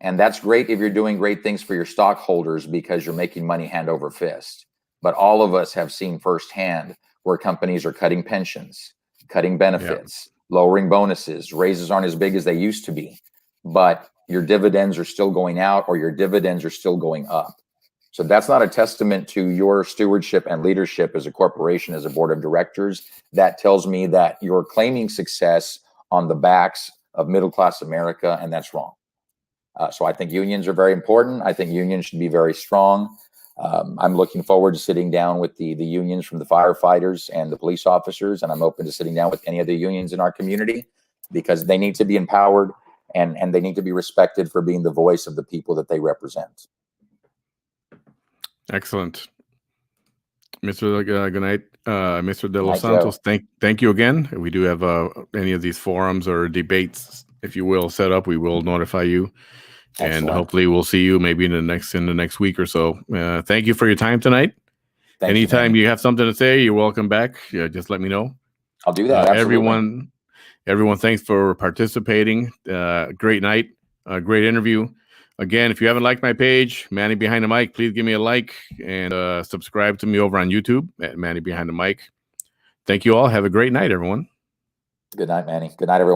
And that's great if you're doing great things for your stockholders because you're making money hand over fist. But all of us have seen firsthand where companies are cutting pensions, cutting benefits, lowering bonuses, raises aren't as big as they used to be, but your dividends are still going out or your dividends are still going up. So that's not a testament to your stewardship and leadership as a corporation, as a board of directors. That tells me that you're claiming success on the backs of middle-class America, and that's wrong. So I think unions are very important. I think unions should be very strong. I'm looking forward to sitting down with the unions from the firefighters and the police officers, and I'm open to sitting down with any of the unions in our community because they need to be empowered and they need to be respected for being the voice of the people that they represent. Excellent. Mr. Good night, Mr. De Los Santos. Thank you again. We do have any of these forums or debates, if you will, set up. We will notify you. Excellent. And hopefully we'll see you maybe in the next week or so. Thank you for your time tonight. Anytime you have something to say, you're welcome back. Just let me know. I'll do that. Everyone, thanks for participating. Great night. Great interview. Again, if you haven't liked my page, Manny Behind the Mic, please give me a like and subscribe to me over on YouTube at Manny Behind the Mic. Thank you all. Have a great night, everyone. Good night, Manny. Good night, everyone.